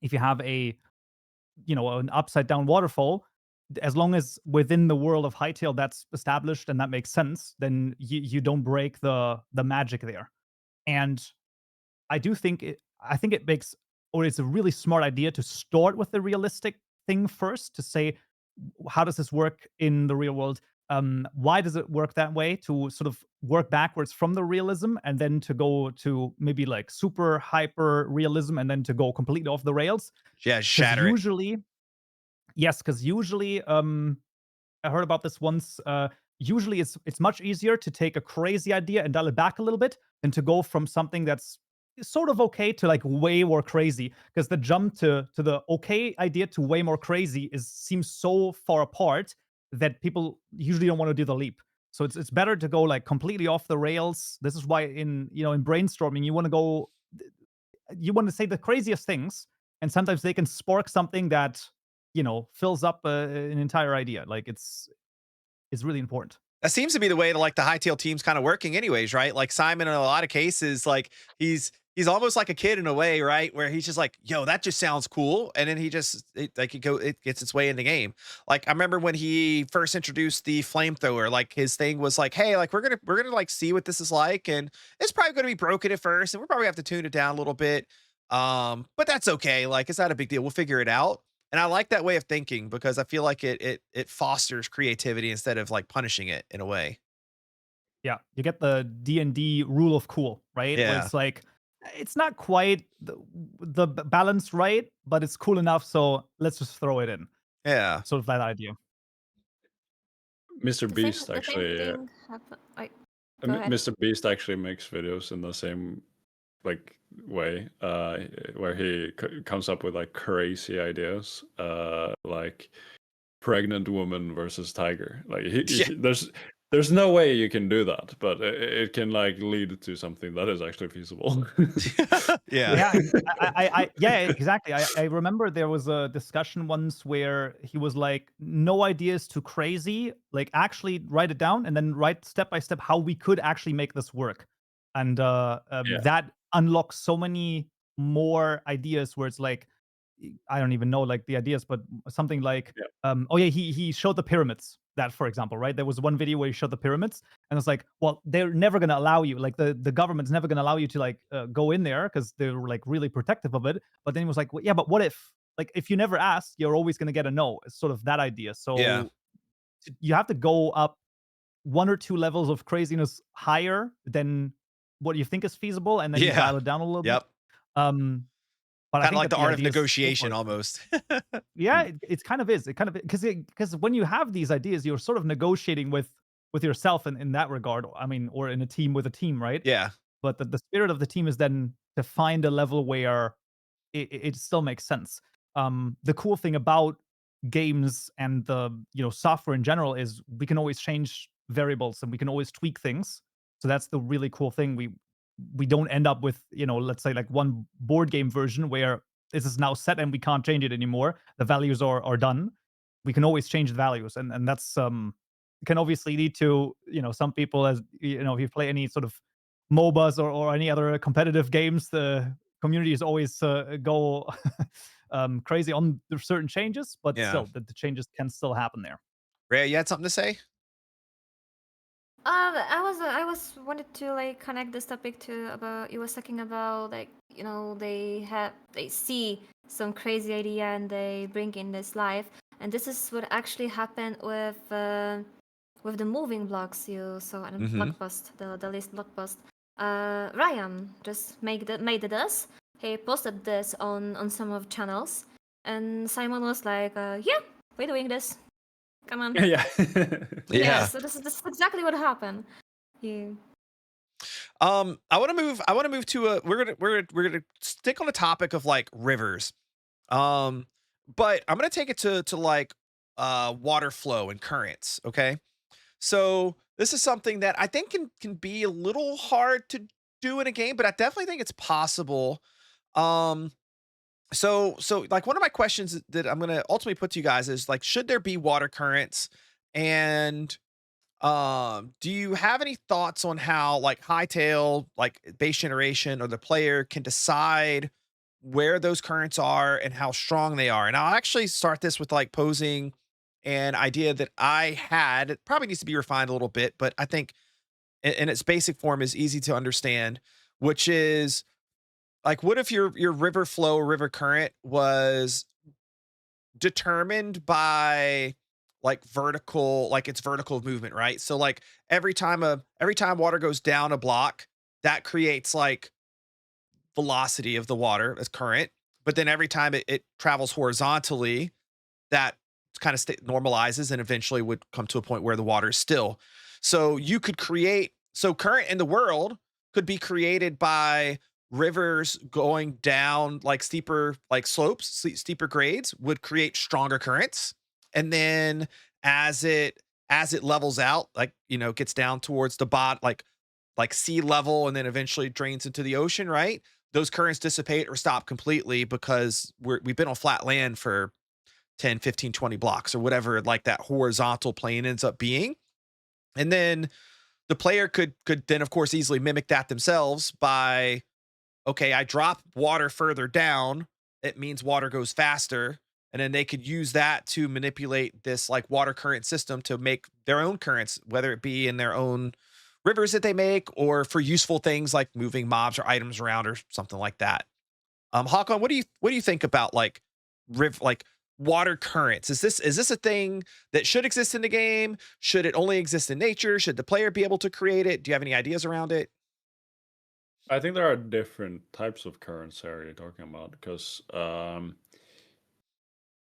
an upside down waterfall, as long as within the world of Hytale that's established and that makes sense, then you don't break the magic there. And I think it makes, or it's a really smart idea to start with the realistic thing first, to say, how does this work in the real world? Why does it work that way? To sort of work backwards from the realism, and then to go to maybe like super hyper realism, and then to go completely off the rails. Yeah, Because shatter it. usually, yes, because usually, I heard about this once. Usually, it's much easier to take a crazy idea and dial it back a little bit than to go from something that's sort of okay to like way more crazy. Because the jump to the okay idea to way more crazy is seems so far apart that people usually don't want to do the leap. So it's better to go like completely off the rails. This is why in brainstorming you want to say the craziest things, and sometimes they can spark something that fills up an entire idea. Like it's really important. That seems to be the way that like the Hytale team's kind of working anyways, right? Like Simon in a lot of cases, like he's almost like a kid in a way, right? Where he's just like, yo, that just sounds cool. And then it gets its way in the game. Like I remember when he first introduced the flamethrower, like his thing was like, hey, like we're gonna like see what this is like. And it's probably gonna be broken at first, and we'll probably have to tune it down a little bit. But that's okay. Like it's not a big deal. We'll figure it out. And I like that way of thinking because I feel like it fosters creativity instead of like punishing it in a way. Yeah, you get the D&D rule of cool, right? Where Yeah. it's like it's not quite balance right, but it's cool enough, so let's just throw it in. Yeah. Sort of that idea. Mr. The same Beast the same actually, thing happen. Go ahead. Mr. Beast actually makes videos in the same like way, where he comes up with like crazy ideas, like pregnant woman versus tiger. Like Yeah. there's no way you can do that, but it can like lead to something that is actually feasible. Yeah. Yeah, yeah, exactly. I remember there was a discussion once where he was like, "No ideas too crazy. Like, actually write it down and then write step by step how we could actually make this work." And Yeah. that unlocks so many more ideas. Where it's like, I don't even know like the ideas, but something like, Yeah. oh yeah, he showed the pyramids. That, for example, right? There was one video where he showed the pyramids, and it's like, well, they're never gonna allow you, like the government's never gonna allow you to like go in there because they're like really protective of it. But then he was like, well, yeah, but what if, like, if you never ask, you're always gonna get a no. It's sort of that idea. Yeah. So you have to go up one or two levels of craziness higher than what you think is feasible, and then you Yeah. dial it down a little bit. Yep. Um, but I Kind of think like that the the art of idea is go for negotiation it. almost. Yeah, it kind of is. It kind of because when you have these ideas, you're sort of negotiating with with yourself in that regard. I mean, or in a team with a team, right? Yeah. But the spirit of the team is then to find a level where it still makes sense. The cool thing about games and the software in general is we can always change variables and we can always tweak things. So that's the really cool thing. We don't end up with let's say like one board game version where this is now set and we can't change it anymore. The values are done. We can always change the values, and that's can obviously lead to some people, as if you play any sort of MOBAs or any other competitive games, the community is always go crazy on the certain changes, but Yeah. still the changes can still happen there. Rhea, you had something to say? I was wanted to like connect this topic to about you was talking about like they see some crazy idea and they bring in this life, and this is what actually happened with the moving blocks you saw in Mhm. blog post, the list blog post. Ryan just made this. He posted this on some of channels, and Simon was like, "Yeah, we're doing this. Come on." Yeah. Yeah. So this is exactly what happened. You I want to move to a we're gonna stick on the topic of like rivers. But I'm gonna take it to like water flow and currents, okay? So this is something that I think can be a little hard to do in a game, but I definitely think it's possible. Um so like one of my questions that I'm gonna ultimately put to you guys is like, should there be water currents? And do you have any thoughts on how like Hytale, like base generation, or the player can decide where those currents are and how strong they are? And I'll actually start this with like posing an idea that I had. It probably needs to be refined a little bit, but I think in its basic form is easy to understand, which is like, what if your river flow or river current was determined by like vertical, like its vertical movement, right? So like every time water goes down a block, that creates like velocity of the water as current. But then every time it travels horizontally, that kind of normalizes and eventually would come to a point where the water is still. So you could create, so current in the world could be created by rivers going down like steeper like slopes, steeper grades would create stronger currents. And then as it levels out, like gets down towards the bot like sea level and then eventually drains into the ocean, right? Those currents dissipate or stop completely because we've been on flat land for 10, 15, 20 blocks or whatever like that horizontal plane ends up being. And then the player could then of course easily mimic that themselves by, okay, I drop water further down, it means water goes faster, and then they could use that to manipulate this like water current system to make their own currents, whether it be in their own rivers that they make or for useful things like moving mobs or items around or something like that. Hawkon, what do you think about like like water currents? Is this a thing that should exist in the game? Should it only exist in nature? Should the player be able to create it? Do you have any ideas around it? I think there are different types of currents here you're talking about because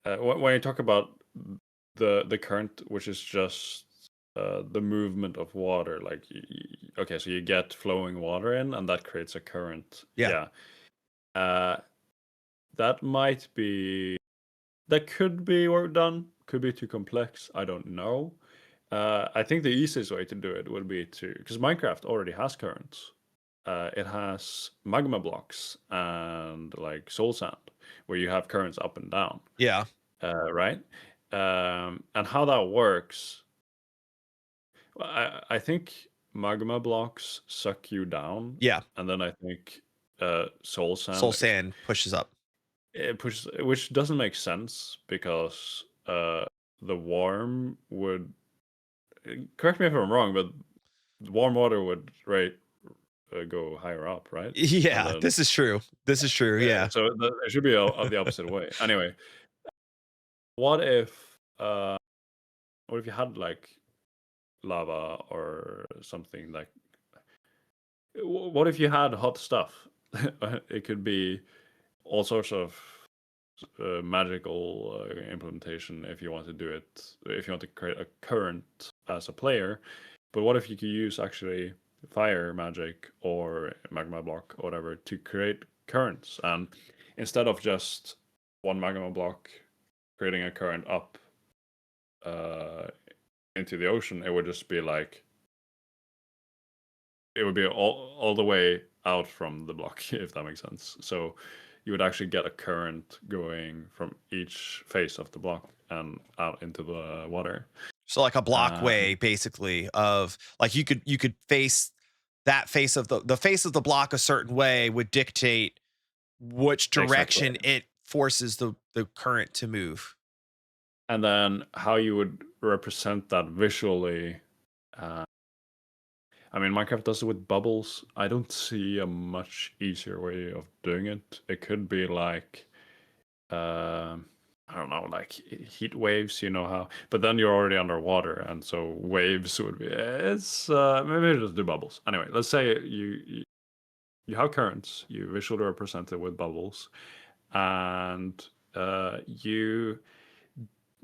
when you talk about the current, which is just the movement of water, like okay, so you get flowing water in, and that creates a current. Yeah. That might be that could be done. Could be too complex. I don't know. I think the easiest way to do it would be because Minecraft already has currents. It has magma blocks and like soul sand, where you have currents up and down. Yeah. Right? And how that works, I think magma blocks suck you down. Yeah. And then I think soul sand. Soul sand pushes up. It pushes, which doesn't make sense because the warm would. Correct me if I'm wrong, but warm water would go higher up, right? Yeah, then, this is true. This is true. Yeah. So it should be the opposite way. Anyway, what if you had like lava or something like? What if you had hot stuff? It could be all sorts of magical implementation if you want to do it. If you want to create a current as a player, But what if you could use actually fire magic or magma block or whatever to create currents? And instead of just one magma block creating a current up into the ocean, it would just be like it would be all the way out from the block, if that makes sense. So you would actually get a current going from each face of the block and out into the water. So like a blockway, basically, of like you could face that face of the face of the block a certain way would dictate which direction Exactly. it forces the current to move. And then how you would represent that visually. I mean, Minecraft does it with bubbles. I don't see a much easier way of doing it. It could be like, I don't know, like heat waves, you know how. But then you're already underwater, and so waves would be. It's maybe just do bubbles. Anyway, let's say you have currents. You visually represent it with bubbles, and you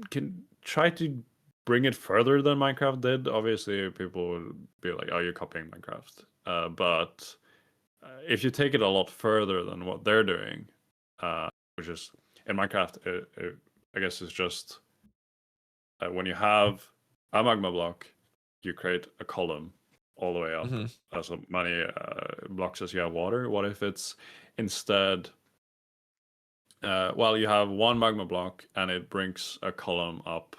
can try to bring it further than Minecraft did. Obviously, people would be like, "Oh, you're copying Minecraft." But if you take it a lot further than what they're doing, which is in Minecraft, I guess it's just when you have a magma block, you create a column all the way up as many blocks as you have water. What if it's instead? Well, you have one magma block and it brings a column up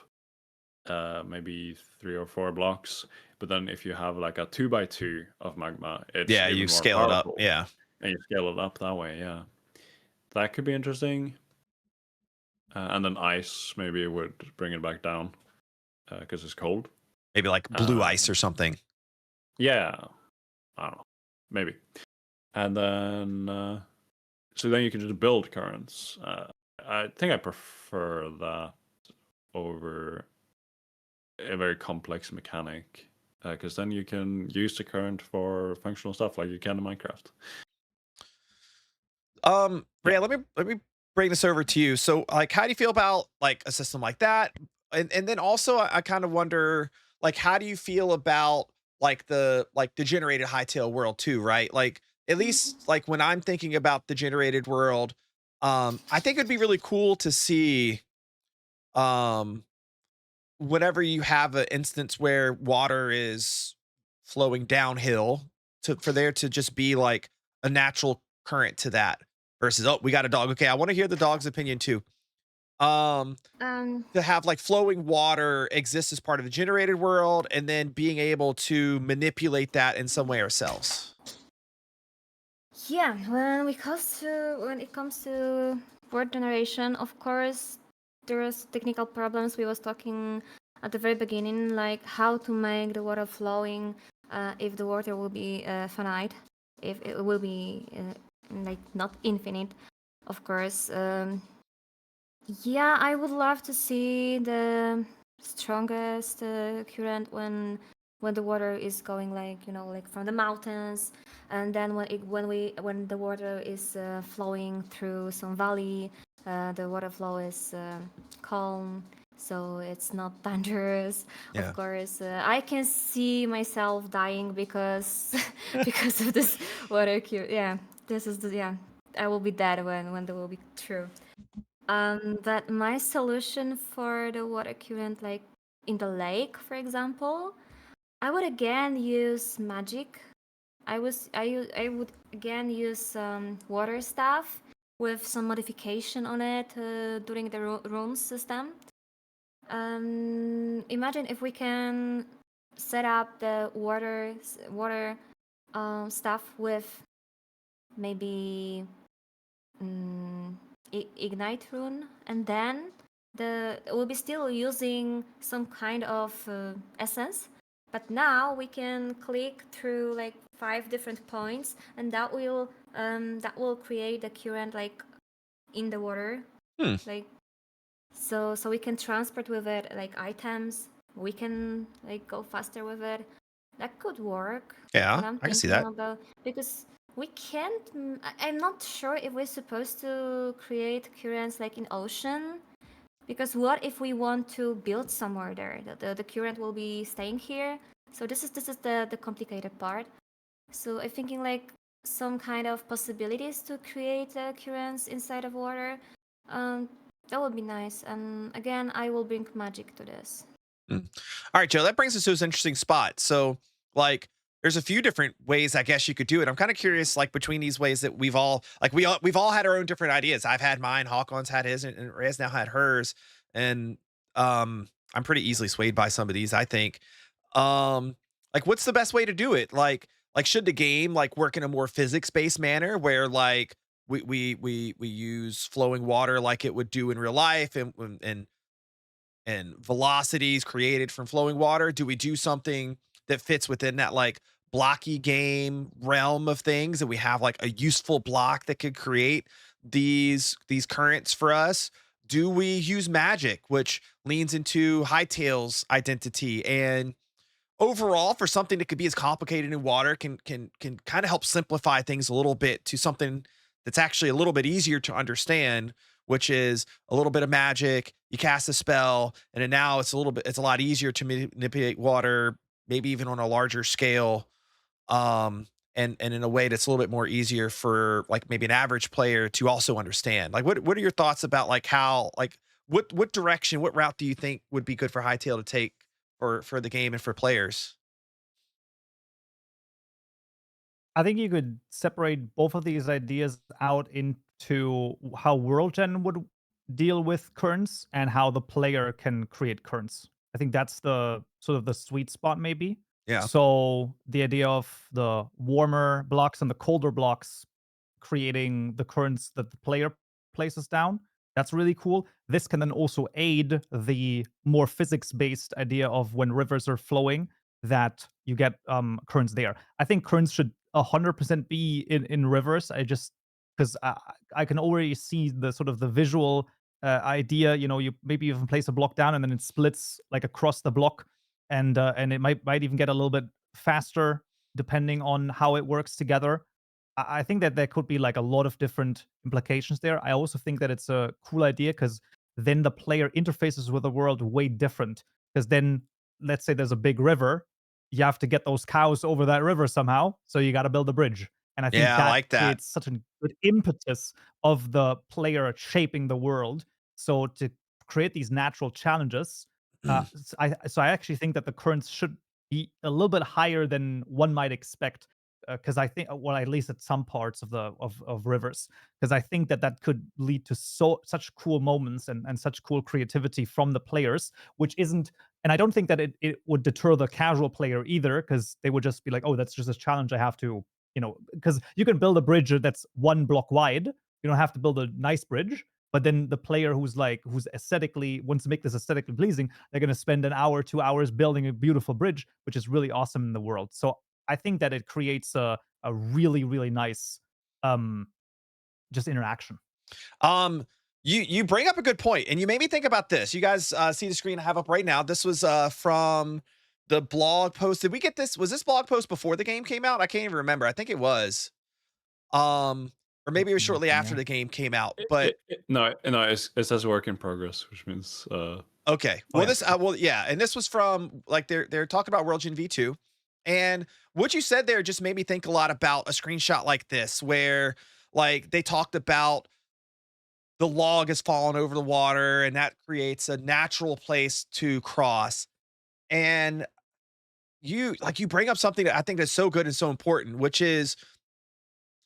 maybe 3 or 4 blocks. But then if you have like a 2x2 of magma, it's even you more scale powerful. it up. And you scale it up that way. Yeah, that could be interesting. And then ice maybe would bring it back down because it's cold. Maybe like blue ice or something. Yeah, I don't know, maybe. And then so then you can just build currents. I think I prefer that over a very complex mechanic because then you can use the current for functional stuff like you can in Minecraft. Rhea, let me bring this over to you. So like how do you feel about like a system like that? And then also I kind of wonder like how do you feel about like the generated Hytale world too, right? Like at least like when I'm thinking about the generated world, I think it'd be really cool to see um whenever you have an instance where water is flowing downhill for there to just be like a natural current to that versus oh we got a dog, okay, I want to hear the dog's opinion too. um to have like flowing water exist as part of the generated world and then being able to manipulate that in some way ourselves. Yeah, when it comes to word generation, of course, there's technical problems. We was talking at the very beginning, like how to make the water flowing if the water will be finite, if it will be like not infinite, of course. Yeah, I would love to see the strongest current when the water is going like like from the mountains, and then when the water is flowing through some valley, the water flow is calm, so it's not dangerous. Yeah. Of course, I can see myself dying because because of this water cure. Yeah, this is I will be dead when that will be true. But my solution for the water current, like in the lake, for example, I would again use magic. I would again use water stuff with some modification on it during the runes system. Imagine if we can set up the water stuff with maybe ignite rune, and then we'll be still using some kind of essence, but now we can click through like 5 different points, and that will create a current like in the water. Like so we can transport with it like items, we can like go faster with it. That could work. Yeah, What I'm I can see thinking that. about, because we can't. I'm not sure if we're supposed to create currents like in ocean, because what if we want to build somewhere there? The current will be staying here, So this is the complicated part. So I'm thinking like some kind of possibilities to create currents inside of water. Um, that would be nice. And again, I will bring magic to this. Mm. All right, Joe, that brings us to this interesting spot. So, like, there's a few different ways I guess you could do it. I'm kind of curious, like, between these ways that we've all had our own different ideas. I've had mine, Hawkon's had his, and Reyes now had hers. And I'm pretty easily swayed by some of these, I think. Like, what's the best way to do it? Like should the game like work in a more physics-based manner where like we use flowing water like it would do in real life and velocities created from flowing water? Do we do something that fits within that like blocky game realm of things and we have like a useful block that could create these currents for us? Do we use magic, which leans into Hytale's identity and overall for something that could be as complicated in water can kind of help simplify things a little bit to something that's actually a little bit easier to understand, which is a little bit of magic. You cast a spell, and then now it's a lot easier to manipulate water, maybe even on a larger scale, and in a way that's a little bit more easier for like maybe an average player to also understand. Like, what are your thoughts about like how like what direction, what route do you think would be good for Hytale to take for the game and for players? I think you could separate both of these ideas out into how World Gen would deal with currents and how the player can create currents. I think that's the sort of the sweet spot, maybe. Yeah. So the idea of the warmer blocks and the colder blocks creating the currents that the player places down. That's really cool. This can then also aid the more physics-based idea of when rivers are flowing that you get currents there. I think currents should 100% be in rivers. I just because I can already see the sort of the visual idea. You know, you maybe even place a block down and then it splits like across the block, and it might even get a little bit faster depending on how it works together. I think that there could be like a lot of different implications there. I also think that it's a cool idea because then the player interfaces with the world way different. Because then, let's say there's a big river, you have to get those cows over that river somehow. So you got to build a bridge. And I think Yeah, I that like that. creates such a good impetus of the player shaping the world. So to create these natural challenges, so I actually think that the currents should be a little bit higher than one might expect because I think, well, at least at some parts of the of rivers, because I think that that could lead to such cool moments and such cool creativity from the players, which isn't. And I don't think that it would deter the casual player either, because they would just be like, oh, that's just a challenge I have to, because you can build a bridge that's one block wide. You don't have to build a nice bridge. But then the player who's aesthetically wants to make this aesthetically pleasing, they're going to spend an hour, 2 hours building a beautiful bridge, which is really awesome in the world. So I think that it creates a really, really nice um just interaction. Um, you bring up a good point, and you made me think about this. You guys see the screen I have up right now. This was from the blog post. Did we get this? Was this blog post before the game came out? I can't even remember. I think it was. Or maybe it was Looking shortly after here. the game came out. But No, it says work in progress, which means okay. Oh Well, yeah. well, yeah, and this was from like they're talking about World Gen V2, and what you said there just made me think a lot about a screenshot like this, where like they talked about the log has fallen over the water, and that creates a natural place to cross. And you bring up something that I think that's so good and so important, which is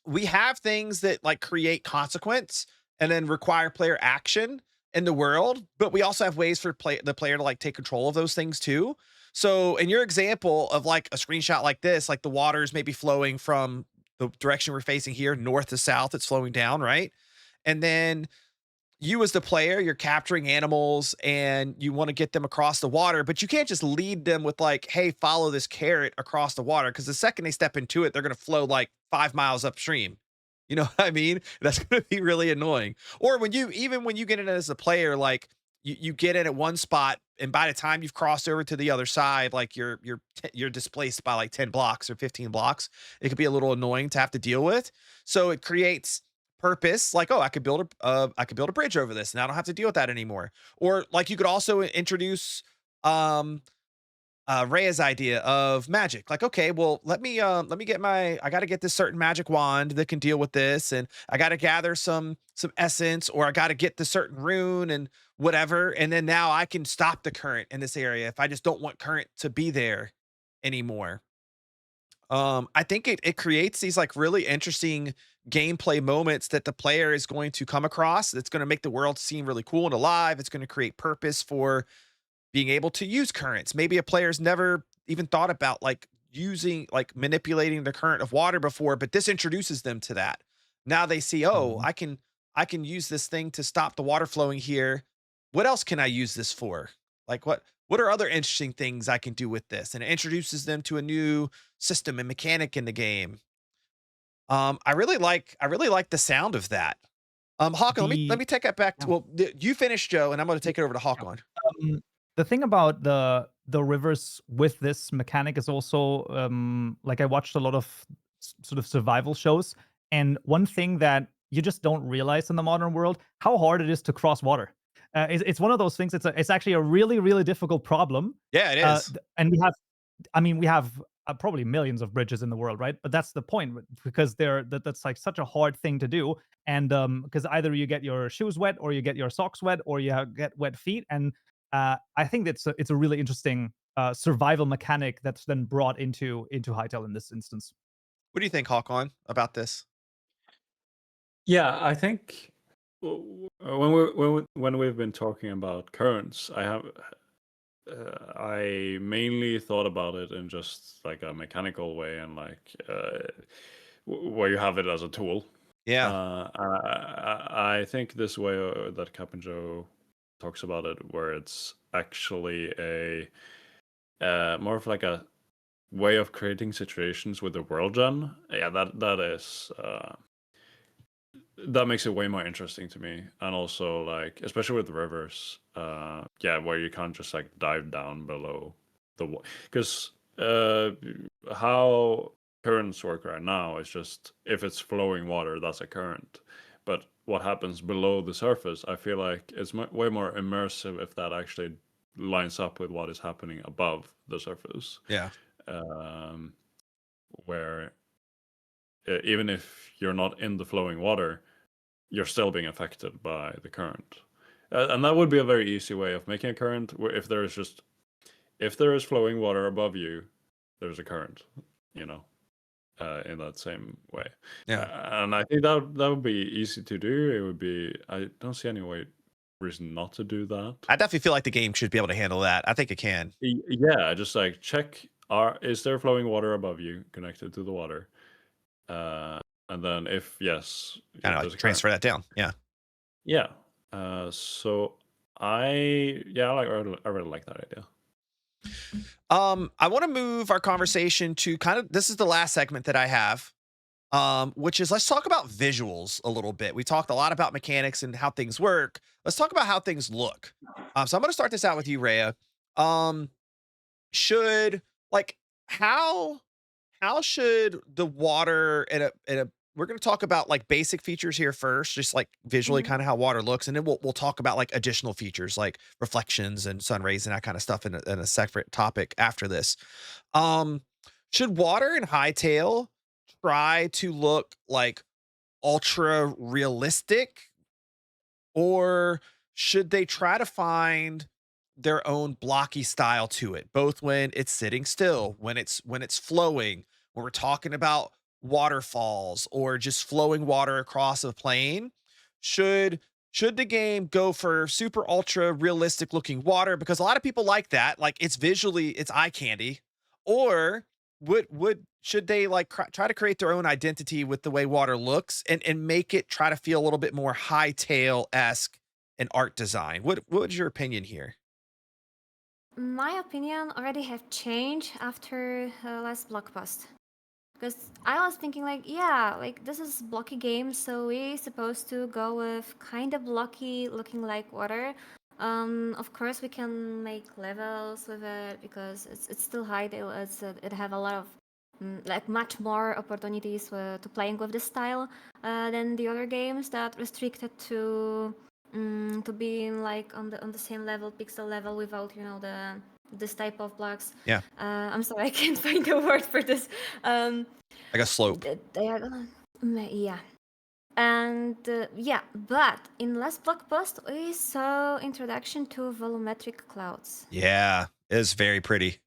we have things that like create consequence and then require player action in the world, but we also have ways for the player to like take control of those things too. So in your example of like a screenshot like this, like the water is maybe flowing from the direction we're facing here, north to south, it's flowing down, right? And then you as the player, you're capturing animals and you want to get them across the water, but you can't just lead them with like, hey, follow this carrot across the water. Cause the second they step into it, they're going to flow like 5 miles upstream. You know what I mean? That's going to be really annoying. Or even when you get in as a player, like you get in at one spot and by the time you've crossed over to the other side, like you're displaced by like 10 blocks or 15 blocks. It could be a little annoying to have to deal with. So it creates purpose like, oh, I could build a bridge over this and I don't have to deal with that anymore. Or like you could also introduce um Rhea's idea of magic. Like, okay, well, let me get I got to get this certain magic wand that can deal with this, and I got to gather some essence, or I got to get the certain rune and whatever, and then now I can stop the current in this area if I just don't want current to be there anymore. I think it creates these like really interesting gameplay moments that the player is going to come across. That's going to make the world seem really cool and alive. It's going to create purpose for being able to use currents. Maybe a player's never even thought about like using like manipulating the current of water before, but this introduces them to that. Now they see, oh, Mhm. I can use this thing to stop the water flowing here. What else can I use this for? Like what are other interesting things I can do with this? And it introduces them to a new system and mechanic in the game. I really like the sound of that. Hawkon, let The me take that back to Yeah. well, you finish, Joe, and I'm going to Y take it over to yeah. Hawkon. The thing about the rivers with this mechanic is also, like I watched a lot of sort of survival shows, and one thing that you just don't realize in the modern world, how hard it is to cross water. It's one of those things. It's actually a really really difficult problem. Yeah, it is. And we have, I mean, we have probably millions of bridges in the world, right? But that's the point, because that's like such a hard thing to do, and because either you get your shoes wet, or you get your socks wet, or you get wet feet, and I think it's a really interesting survival mechanic that's then brought into Hytale in this instance. What do you think, Hawkon, about this? Yeah, I think when we've been talking about currents, I mainly thought about it in just like a mechanical way, and like where you have it as a tool. Yeah. I think this way that Kaupenjoe talks about it, where it's actually a more of like a way of creating situations with the world gen. Yeah, that is that makes it way more interesting to me, and also like especially with rivers, yeah, where you can't just like dive down below the because how currents work right now is just if it's flowing water, that's a current. But what happens below the surface, I feel like it's way more immersive if that actually lines up with what is happening above the surface. Yeah. um, where even if you're not in the flowing water, you're still being affected by the current. And that would be a very easy way of making a current, where if there is flowing water above you, there's a current, you know, in that same way. Yeah. And I think that would be easy to do. It would be, I don't see any reason not to do that. I definitely feel like the game should be able to handle that. I think it can. Yeah, just like check, is there flowing water above you connected to the water? And then if yes, Kind of there's like a current. transfer that down. Yeah. Yeah. So I really like that idea. I want to move our conversation to kind of this is the last segment that I have. Which is let's talk about visuals a little bit. We talked a lot about mechanics and how things work. Let's talk about how things look. So I'm going to start this out with you, Rhea. Um, should like how how should the water in a we're going to talk about like basic features here first, just like visually Mhm. kind of how water looks, and then we'll talk about like additional features like reflections and sun rays and that kind of stuff in a separate topic after this. Um, should water in Hytale try to look like ultra realistic, or should they try to find their own blocky style to it, both when it's sitting still, when it's flowing, when we're talking about waterfalls or just flowing water across a plane? Should the game go for super ultra realistic looking water because a lot of people like that, like it's visually it's eye candy, or would should they like try to create their own identity with the way water looks and make it try to feel a little bit more Hytale esque in art design? What is your opinion here? My opinion already have changed after last blog post. Because I was thinking like, yeah, like this is blocky game, so we supposed to go with kind of blocky looking like water. Of course we can make levels with it because it's still high. It have a lot of like much more opportunities to playing with this style than the other games that restricted to being like on the same level, pixel level, without this type of blocks. Yeah. I'm sorry, I can't find a word for this. Like a slope. Diagonal. Yeah. And yeah, but in last blog post we saw introduction to volumetric clouds. Yeah, it's very pretty.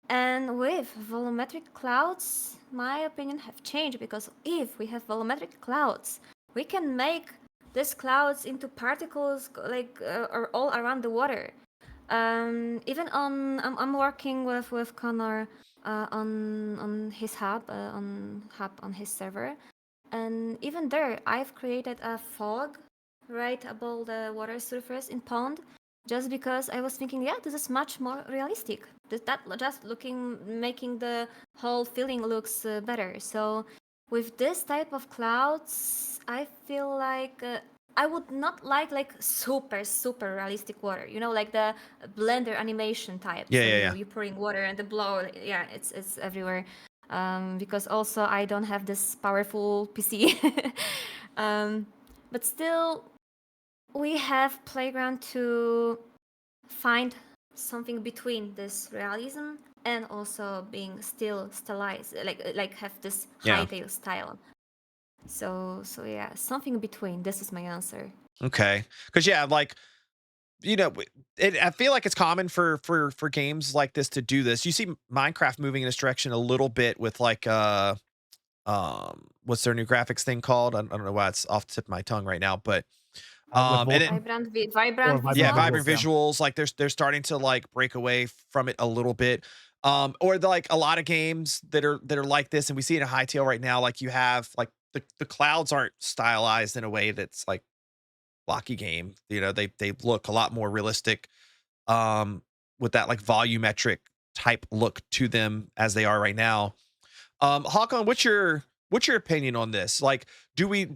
And with volumetric clouds, my opinion have changed, because if we have volumetric clouds, we can make these clouds into particles like or all around the water. Even I'm working with Connor on his hub on his server, and even there I've created a fog right above the water surface in pond, just because I was thinking, yeah, this is much more realistic. That just making the whole feeling looks better. So with this type of clouds, I feel like I would not like super realistic water. You know, like the Blender animation type. Yeah, So yeah, yeah. you pouring water and the blow. Yeah, it's everywhere. Because also I don't have this powerful PC. But still, we have playground to find something between this realism and also being still stylized, like have this Yeah. Hytale style. So yeah, something between. This is my answer. Okay. Because yeah, like I feel like it's common for games like this to do this. You see Minecraft moving in this direction a little bit with like what's their new graphics thing called? I don't know why it's off the tip of my tongue right now, but With and it Vulkan Vibrant or yeah, vibrant visuals. vibrant visuals, yeah. visuals, like they're starting to like break away from it a little bit. Or like a lot of games that are like this, and we see it in Hytale right now. Like you have like the clouds aren't stylized in a way that's like blocky game. They look a lot more realistic, with that like volumetric type look to them as they are right now. Hawkon, what's your opinion on this? Like, do you?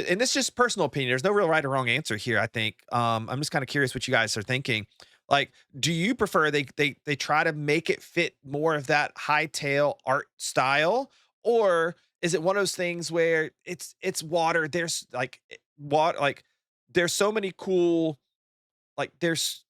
And this is just personal opinion. There's no real right or wrong answer here. I think. I'm just kind of curious what you guys are thinking. Like, do you prefer they try to make it fit more of that Hytale art style, or is it one of those things where it's water? There's like water, like there's so many cool, like there's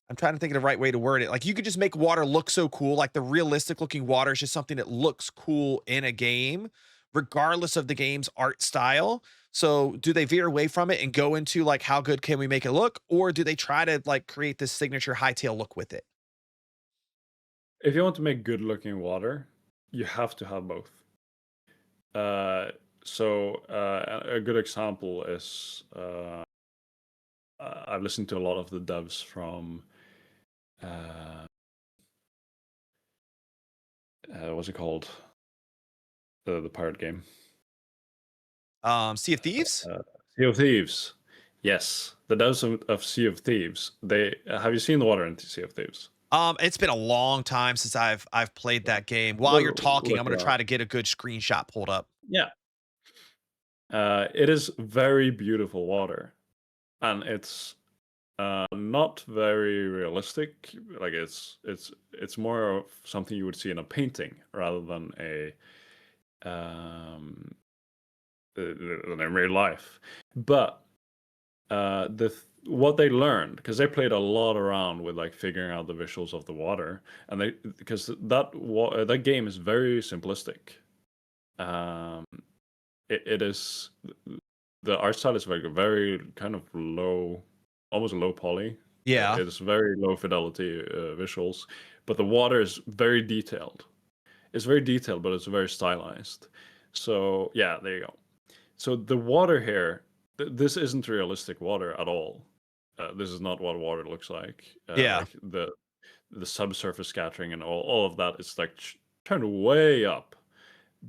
I'm trying to think of the right way to word it. Like you could just make water look so cool. Like the realistic looking water is just something that looks cool in a game, regardless of the game's art style. So do they veer away from it and go into like how good can we make it look, or do they try to like create this signature Hytale look with it? If you want to make good looking water, you have to have both. A good example is I've listened to a lot of the devs from what's it called? The pirate game. Sea of Thieves? Sea of Thieves. Yes, the devs of Sea of Thieves. They have you seen the water in Sea of Thieves? It's been a long time since I've played that game. While you're talking, Look I'm gonna it try up. to get a good screenshot pulled up. Yeah. It is very beautiful water, and it's not very realistic. Like it's more of something you would see in a painting rather than in real life. But what they learned, because they played a lot around with like figuring out the visuals of the water, and because that game is very simplistic. It is the art style is very kind of low, almost low poly. Yeah. It is very low fidelity visuals, but the water is very detailed. It's very detailed, but it's very stylized. So yeah, there you go. So the water here, this isn't realistic water at all. This is not what water looks like. Yeah. Like the subsurface scattering and all of that is like turned way up,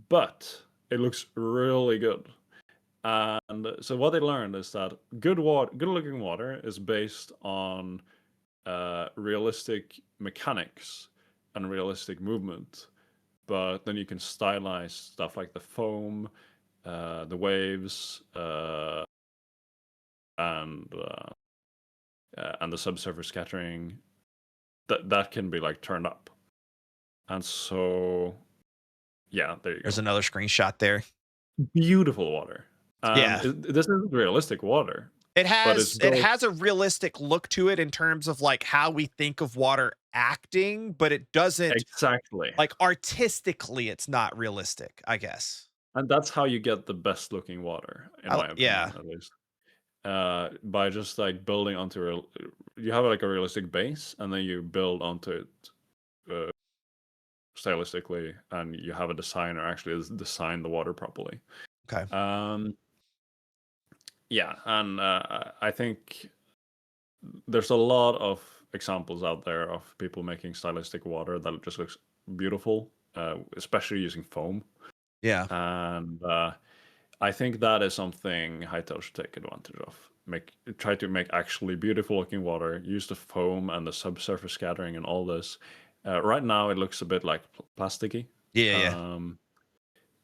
but it looks really good. And so what they learned is that good looking water is based on realistic mechanics and realistic movement. But then you can stylize stuff like the foam, the waves, and the subsurface scattering. That can be like turned up. And so, yeah, there you go. There's another screenshot there. Beautiful water. Yeah. This isn't realistic water, It but it's has built a realistic look to it in terms of like how we think of water acting, but it doesn't exactly. like artistically it's not realistic, I guess. And that's how you get the best looking water, in my Yeah. opinion, at least. By just like building onto you have like a realistic base, and then you build onto it uh, stylistically, and you have a designer actually design the water properly. Okay. Yeah, and I think there's a lot of examples out there of people making stylistic water that just looks beautiful, especially using foam. Yeah. And I think that is something Hytale should take advantage of. Try to make actually beautiful looking water. Use the foam and the subsurface scattering and all this. Right now, it looks a bit like plasticky. Yeah.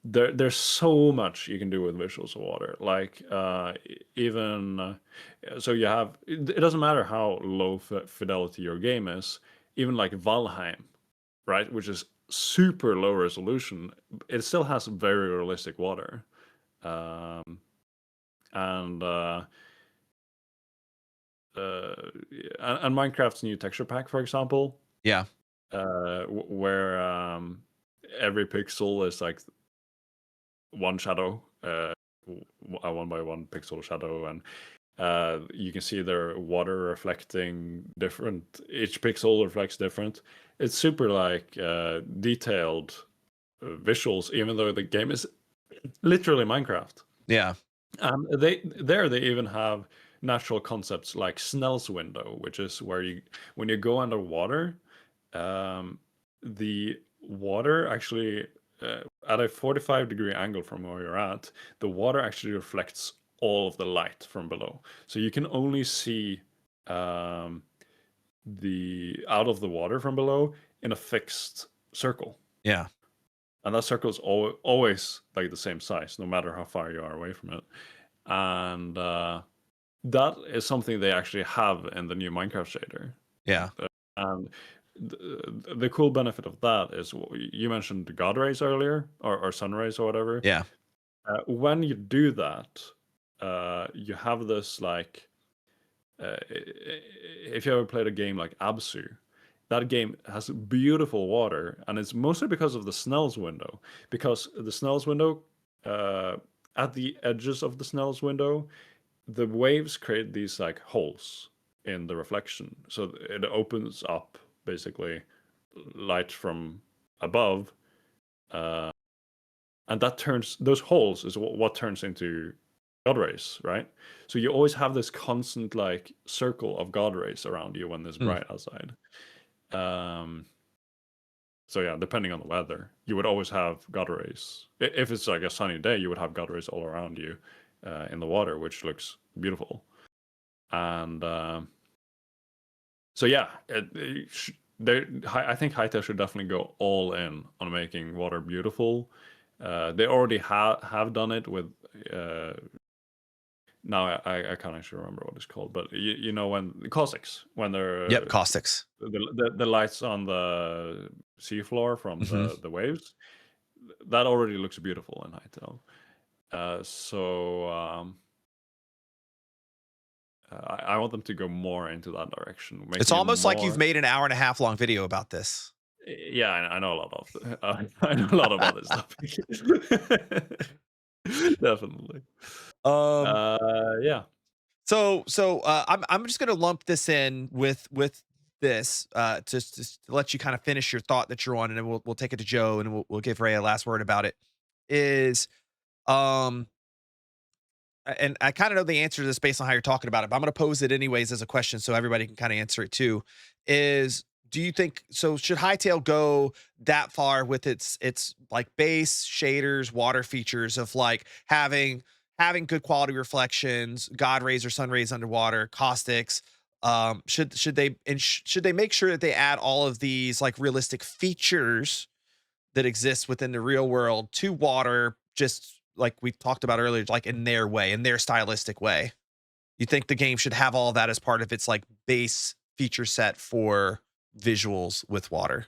There's so much you can do with visuals of water. Like even so, you have it doesn't matter how low fidelity your game is. Even like Valheim, right, which is super low resolution, it still has very realistic water. And Minecraft's new texture pack, for example, Yeah. where every pixel is like one shadow, a 1 by 1 pixel shadow, and you can see their water reflecting different. Each pixel reflects different. It's super like detailed visuals, even though the game is literally Minecraft. Yeah. They even have natural concepts like Snell's window, which is where when you go underwater, the water actually at a 45-degree angle from where you're at, the water actually reflects all of the light from below. So you can only see the out of the water from below in a fixed circle. Yeah. And that circle is always like the same size, no matter how far you are away from it. And that is something they actually have in the new Minecraft shader. Yeah. And the cool benefit of that is you mentioned the God rays earlier, or sun rays or whatever. Yeah. When you do that, you have this like, if you ever played a game like Absu, that game has beautiful water, and it's mostly because of the Snell's window. Because the Snell's window, at the edges of the Snell's window, the waves create these like holes in the reflection, so it opens up basically light from above, and that turns those holes is what turns into God rays, right? So you always have this constant like circle of God rays around you when it's bright outside. So yeah, depending on the weather, you would always have God rays. If it's like a sunny day, you would have God rays all around you in the water, which looks beautiful. And so yeah, I think Hytale should definitely go all in on making water beautiful. They already have done it with. Now I can't actually remember what it's called, but you know, when caustics, when they're Caustics. The lights on the seafloor from the waves, that already looks beautiful in Hytale. I want them to go more into that direction. It's almost like you've made an 1.5 hour long video about this. Yeah, I know a lot of I know a lot about this topic. Definitely. Yeah. So I'm just gonna lump this in with this just to let you kind of finish your thought that you're on, and then we'll take it to Joe, and we'll give Ray a last word about it. Is and I kind of know the answer to this based on how you're talking about it, but I'm going to pose it anyways as a question so everybody can kind of answer it too. Is do you think so? Should Hytale go that far with its like base shaders, water features of like having good quality reflections, God rays or sun rays underwater, caustics? Should they make sure that they add all of these like realistic features that exists within the real world to water, just like we talked about earlier, like in their way, in their stylistic way? You think the game should have all that as part of its like base feature set for visuals with water?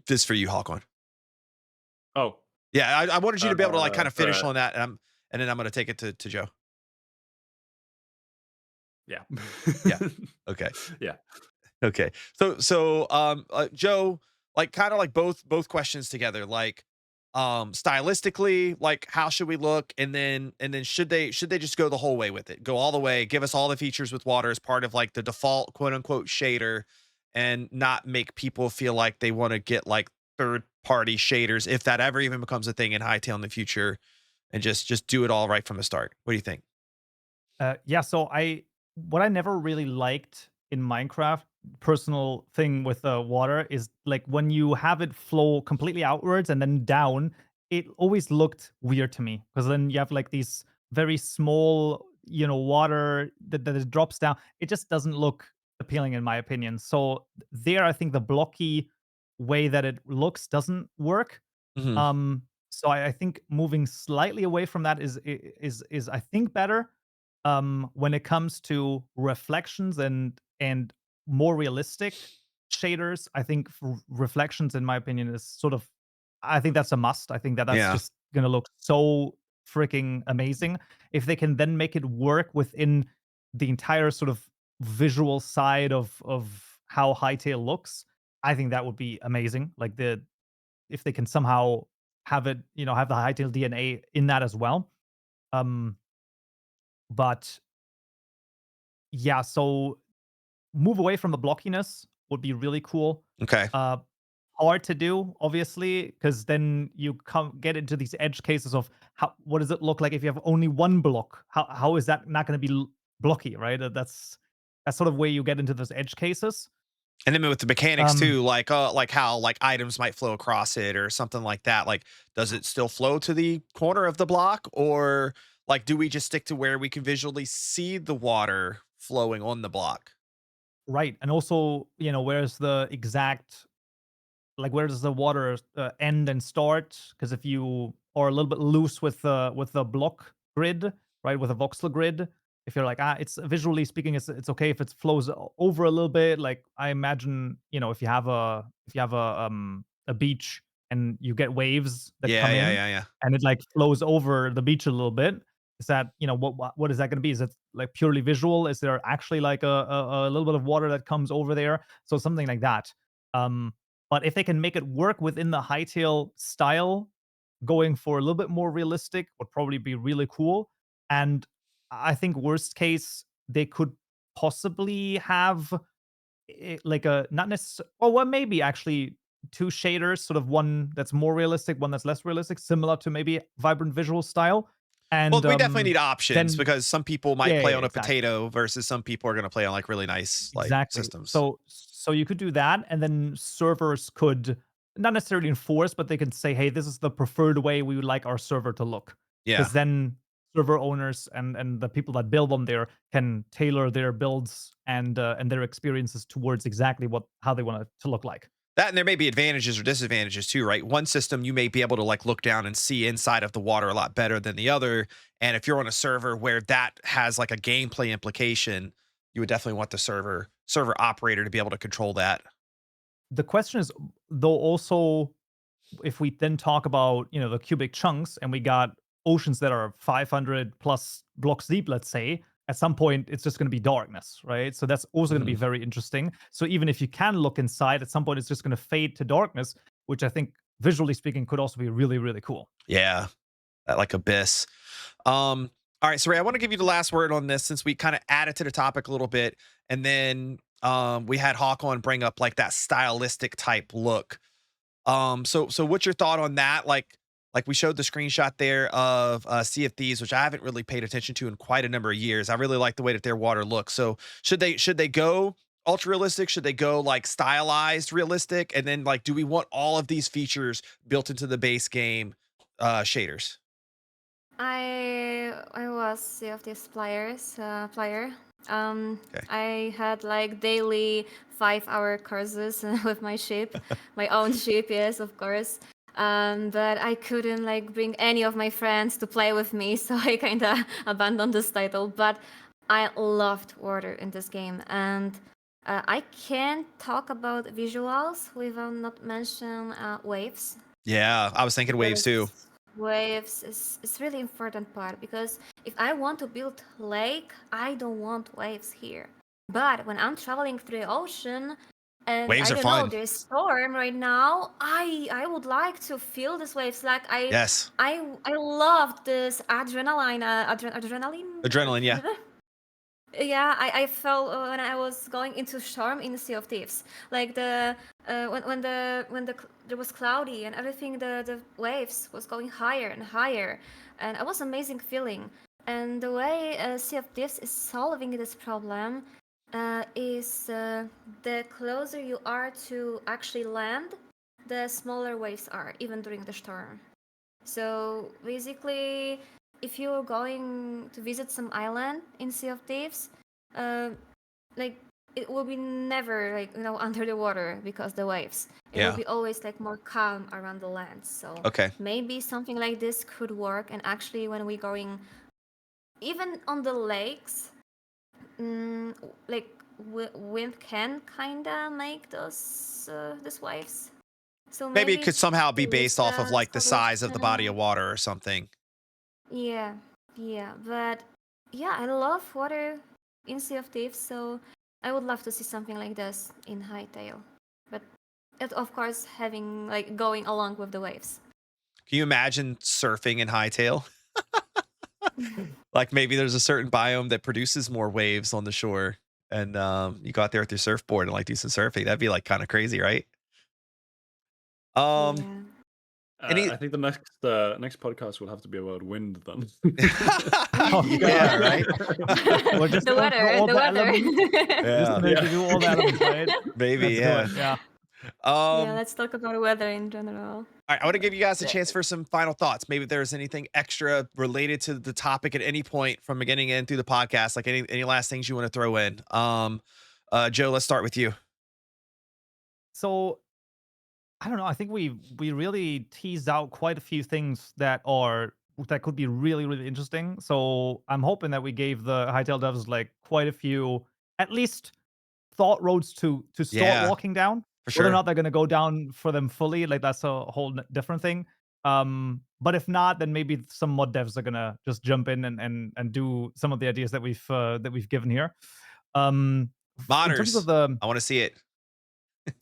This for you, Hawkon. Oh, Yeah, I wanted you to be able to like kind of finish But on that, and then I'm gonna take it to Joe. yeah. Yeah. Okay. Yeah. Okay. Joe, like kind of like both questions together, like stylistically, like how should we look? And then should they just go the whole way with it? Go all the way, give us all the features with water as part of like the default quote unquote shader and not make people feel like they want to get like third party shaders if that ever even becomes a thing in Hytale in the future and just do it all right from the start. What do you think? Yeah, so what I never really liked in Minecraft, personal thing with the water is like when you have it flow completely outwards and then down, it always looked weird to me because then you have like these very small, water that it drops down. It just doesn't look appealing in my opinion. So there, I think the blocky way that it looks doesn't work. Hmm. So I think moving slightly away from that is I think better. When it comes to reflections and more realistic shaders, I think reflections, in my opinion, is sort of I think that's a must. I think that that's Yeah. just gonna look so freaking amazing if they can then make it work within the entire sort of visual side of how Hytale looks. I think that would be amazing. Like the if they can somehow have it, have the Hytale DNA in that as well. Um, but yeah, so move away from the blockiness would be really cool. Okay. Uh, Hard to do, obviously, because then you get into these edge cases of what does it look like if you have only one block? How is that not going to be blocky, right? That's sort of where you get into those edge cases. And then with the mechanics Um, too, like how like items might flow across it or something like that. Like, does it still flow to the corner of the block, or like do we just stick to where we can visually see the water flowing on the block? right, and also, where's the exact like where does the water end and start? Because if you are a little bit loose with the block grid, right, with a voxel grid, if you're like it's visually speaking, it's okay if it flows over a little bit. Like I imagine, if you have a beach and you get waves that Yeah, come yeah, in yeah, yeah. and it like flows over the beach a little bit. Is that what is that going to be? Is it like purely visual? Is there actually like a little bit of water that comes over there? So something like that. Um, but if they can make it work within the Hytale style, going for a little bit more realistic would probably be really cool. And I think worst case, they could possibly have like a not necessarily, oh, well, maybe actually two shaders, sort of one that's more realistic, one that's less realistic, similar to maybe Vibrant Visual style. Well, And we definitely need options then, because some people might yeah, play yeah, on a exactly. potato versus some people are going to play on like really nice like Exactly. systems. So you could do that, and then servers could not necessarily enforce, but they can say, "Hey, this is the preferred way we would like our server to look." Yeah. Because then server owners and the people that build them there can tailor their builds and their experiences towards exactly how they want it to look like. That and there may be advantages or disadvantages too, right? One system you may be able to like look down and see inside of the water a lot better than the other. And if you're on a server where that has like a gameplay implication, you would definitely want the server operator to be able to control that. The question is, though, also if we then talk about the cubic chunks and we got oceans that are 500 plus blocks deep, let's say, at some point it's just going to be darkness, right? So that's also going to be Mhm. very interesting. So even if you can look inside, at some point it's just going to fade to darkness, which I think visually speaking could also be really, really cool. Yeah, that like abyss. All right, so Ray, I want to give you the last word on this since we kind of added to the topic a little bit, and then we had Hawkon bring up like that stylistic type look. So what's your thought on that? Like we showed the screenshot there of Sea of Thieves, which I haven't really paid attention to in quite a number of years. I really like the way that their water looks. So should they go ultra realistic? Should they go like stylized realistic? And then like, do we want all of these features built into the base game shaders? I was Sea of Thieves player. Okay. I had like daily 5-hour courses with my ship, my own ship, yes, of course. But I couldn't like bring any of my friends to play with me, so I kind of abandoned this title. But I loved water in this game, and I can't talk about visuals without not mention waves. Yeah, I was thinking waves too. Because waves is really important part, because if I want to build lake, I don't want waves here. But when I'm traveling through the ocean and Waves I are don't know, fun. there's storm right now, I would like to feel these waves. Like Yes. I loved this adrenaline adrenaline. Adrenaline, yeah. Yeah, I felt when I was going into storm in the Sea of Thieves, like there was cloudy and everything, the waves was going higher and higher, and it was amazing feeling. And the way Sea of Thieves is solving this problem is the closer you are to actually land, the smaller waves are, even during the storm. So basically, if you're going to visit some island in Sea of Thieves, uh, like it will be never like under the water because the waves. It will Yeah. be always like more calm around the land. So Okay. maybe something like this could work. And actually, when we're going even on the lakes, like wind can kinda make those waves. So Maybe it maybe could somehow be to use based off of the like the size of the body of solution. water or something. Yeah, yeah, but yeah, I love water in Sea of Thieves, so I would love to see something like this in Hytale. But it, of course, having like going along with the waves. Can you imagine surfing in Hytale? Like maybe there's a certain biome that produces more waves on the shore, and you go out there with your surfboard and like do some surfing. That'd be like kind of crazy, right? Um, Yeah. any I think the next podcast will have to be about wind then. Oh, yeah, God. right? We're just The going through weather, all the the weather. elements. Just Yeah, to do all the elements, right? maybe, Let's do yeah. it. Yeah. Yeah, Um, let's talk about weather in general. all right, I want to give you guys a chance for some final thoughts. Maybe if there's anything extra related to the topic at any point from beginning in through the podcast, like any last things you want to throw in. Joe, let's start with you. So I don't know. I think we really teased out quite a few things that could be really really interesting. So I'm hoping that we gave the Hytale devs like quite a few, at least thought roads to start Yeah, walking down. for Whether or sure. not they're gonna go down for them fully, like that's a whole different thing. But if not, then maybe some mod devs are gonna just jump in and do some of the ideas that we've given here. Um, in terms of Modders, the I want to see it.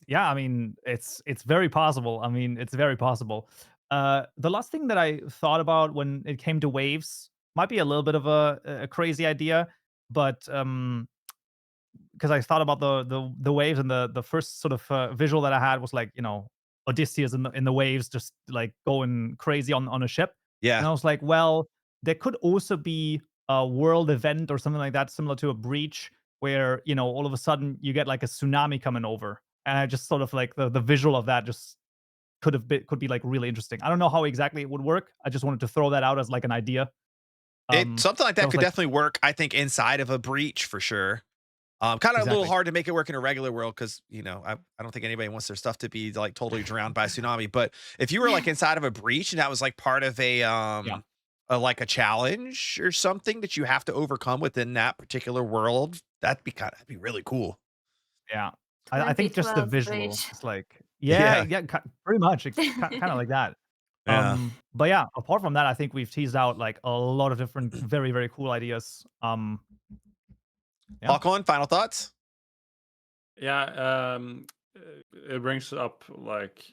yeah, I mean, it's very possible. I mean, it's very possible. The last thing that I thought about when it came to waves might be a little bit of a crazy idea, but because I thought about the waves, and the first sort of visual that I had was like, Odysseus in the waves, just like going crazy on a ship, Yeah, and I was like, well, there could also be a world event or something like that, similar to a breach, where all of a sudden you get like a tsunami coming over, and I just sort of like the visual of that just could be like really interesting. I don't know how exactly it would work. I just wanted to throw that out as like an idea. something like So I that was could like, definitely work. I think inside of a breach for sure. Kind of a little exactly. hard to make it work in a regular world because I don't think anybody wants their stuff to be like totally drowned by a tsunami. But if you were like inside of a breach and that was like part of Yeah. like a challenge or something that you have to overcome within that particular world, that'd be really cool. Yeah. I think just the 2012 visual bridge. is like Yeah, yeah, pretty much. It's kinda like that. yeah. But yeah, apart from that, I think we've teased out, like, a lot of different very, very cool ideas. Yeah. Hawkon, final thoughts? Yeah, it brings up like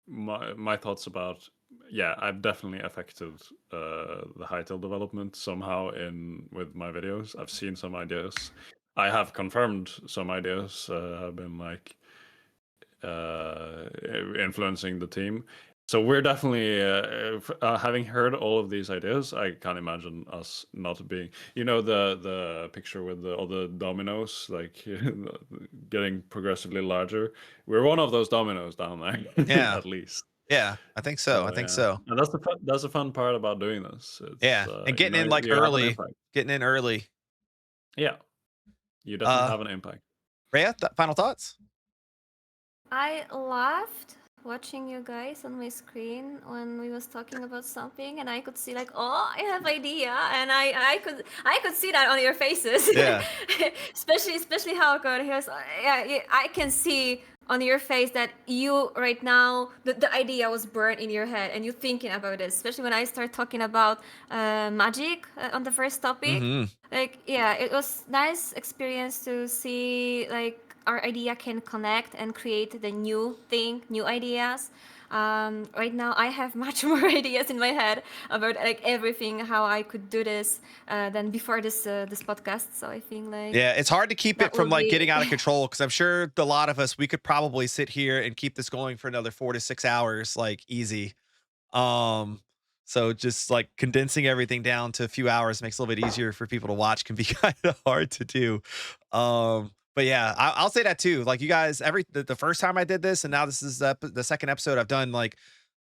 my thoughts about, yeah, I've definitely affected the Hytale development somehow with my videos. I've seen some ideas. I have confirmed some ideas have been like influencing the team. So we're definitely having heard all of these ideas. I can't imagine us not being, the picture with all the dominoes, like getting progressively larger. We're one of those dominoes down there, Yeah, at least. yeah. I think so. I So think yeah, so. and that's the fun part about doing this. It's Yeah, and getting in like you have an early, impact. getting in early. Yeah, you definitely Uh, have an impact. Rhea, final thoughts? I laughed watching you guys on my screen when we was talking about something, and I could see like, oh, I have idea, and I could see that on your faces. Yeah, especially Hawkon. He was, yeah, I can see on your face that you right now the idea was burned in your head and you're thinking about it, especially when I start talking about magic on the first topic. Mm-hmm. Like, yeah, it was nice experience to see like our idea can connect and create the new thing, new ideas. Right now I have much more ideas in my head about like everything, how I could do this than before this podcast. So I think like Yeah, it's hard to keep it that from will like be getting out of control because I'm sure a lot of us we could probably sit here and keep this going for another 4 to 6 hours, like easy. Um, so just like condensing everything down to a few hours makes it a little bit easier for people to watch can be kind of hard to do. But yeah, I'll say that too. Like you guys, the first time I did this, and now this is the second episode I've done. Like,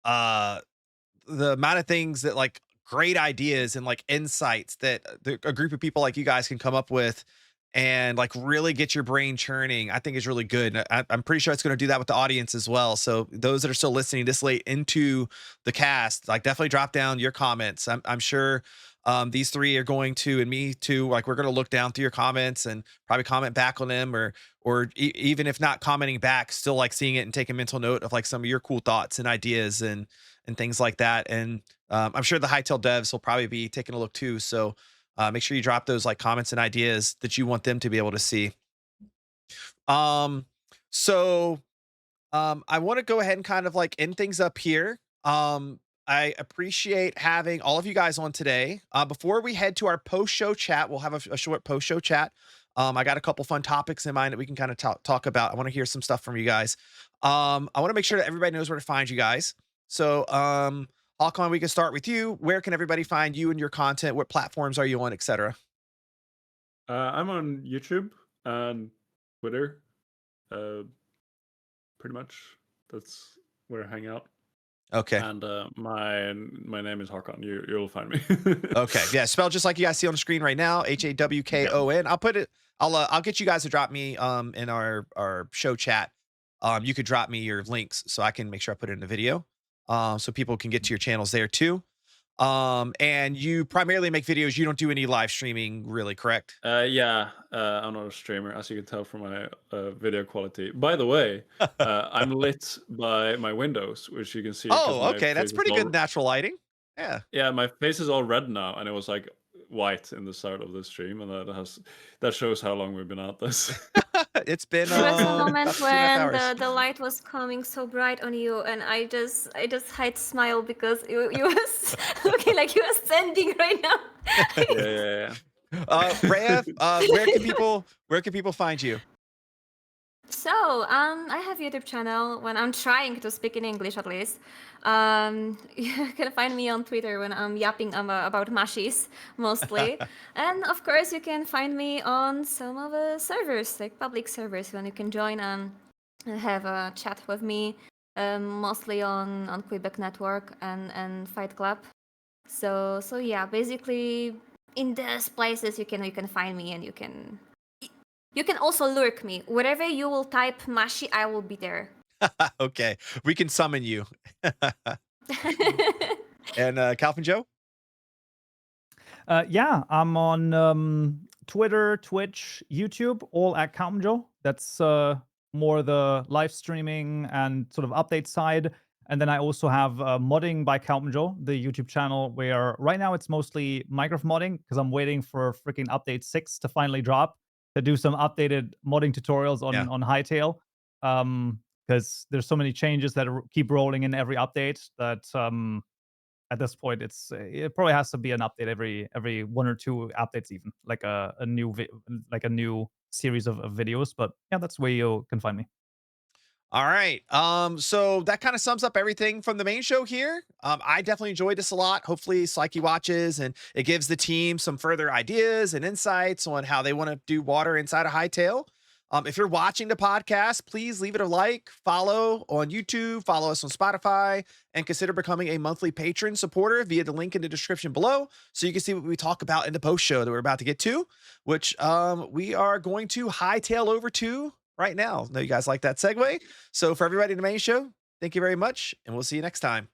uh, the amount of things that like great ideas and like insights that a group of people like you guys can come up with and like really get your brain churning, I think is really good. And I'm pretty sure it's going to do that with the audience as well. So those that are still listening this late into the cast, like definitely drop down your comments. I'm sure these three are going to, and me too, like we're going to look down through your comments and probably comment back on them, or even if not commenting back, still like seeing it and taking mental note of like some of your cool thoughts and ideas and things like that. And I'm sure the Hytale devs will probably be taking a look too. So make sure you drop those like comments and ideas that you want them to be able to see. Um, so I want to go ahead and kind of like end things up here. I appreciate having all of you guys on today. Before we head to our post-show chat, we'll have a short post-show chat. I got a couple fun topics in mind that we can kind of talk about. I want to hear some stuff from you guys. I want to make sure that everybody knows where to find you guys. So, Hawkon, we can start with you. Where can everybody find you and your content? What platforms are you on, etc.? I'm on YouTube and Twitter. Pretty much that's where I hang out. Okay. And my name is Hawkon. You'll find me. Okay. Yeah. Spelled just like you guys see on the screen right now. Hawkon. I'll put it. I'll get you guys to drop me in our show chat. You could drop me your links so I can make sure I put it in the video. So people can get to your channels there too. And you primarily make videos. You don't do any live streaming, really, correct? Yeah, I'm not a streamer, as you can tell from my video quality. By the way, I'm lit by my windows, which you can see. 'cause Oh, my okay. That's face is pretty all- good natural lighting. Yeah. Yeah, my face is all red now, and it was like white in the start of the stream, and that shows how long we've been at this. It's been there was a about moment 2.5 when hours. the light was coming so bright on you, and I just had to smile because you was looking like you were standing right now. yeah. Rev, where can people find you? So, I have a YouTube channel when I'm trying to speak in English at least. You can find me on Twitter when I'm yapping about mashies mostly. And of course, you can find me on some of the servers, like public servers, when you can join and have a chat with me, mostly on Quebec Network and Fight Club. So yeah, basically in these places you can find me, and you can also lurk me. Wherever you will type Mashi, I will be there. Okay. We can summon you. And Kaupenjoe? Yeah, I'm on Twitter, Twitch, YouTube, all at Kaupenjoe. That's more the live streaming and sort of update side. And then I also have Modding by Kaupenjoe, the YouTube channel, where right now it's mostly Minecraft modding because I'm waiting for freaking update 6 to finally drop to do some updated modding tutorials on Hytale. Because there's so many changes that keep rolling in every update that at this point it probably has to be an update every 1 or 2 updates, even like a new series of videos. But yeah, that's where you can find me. All right. So that kind of sums up everything from the main show here. I definitely enjoyed this a lot. Hopefully Psyche watches and it gives the team some further ideas and insights on how they want to do water inside of Hytale. If you're watching the podcast, please leave it a like, follow on YouTube, follow us on Spotify, and consider becoming a monthly patron supporter via the link in the description below so you can see what we talk about in the post show that we're about to get to, which we are going to hightail over to right now. I know you guys like that segue. So for everybody in the main show, thank you very much, and we'll see you next time.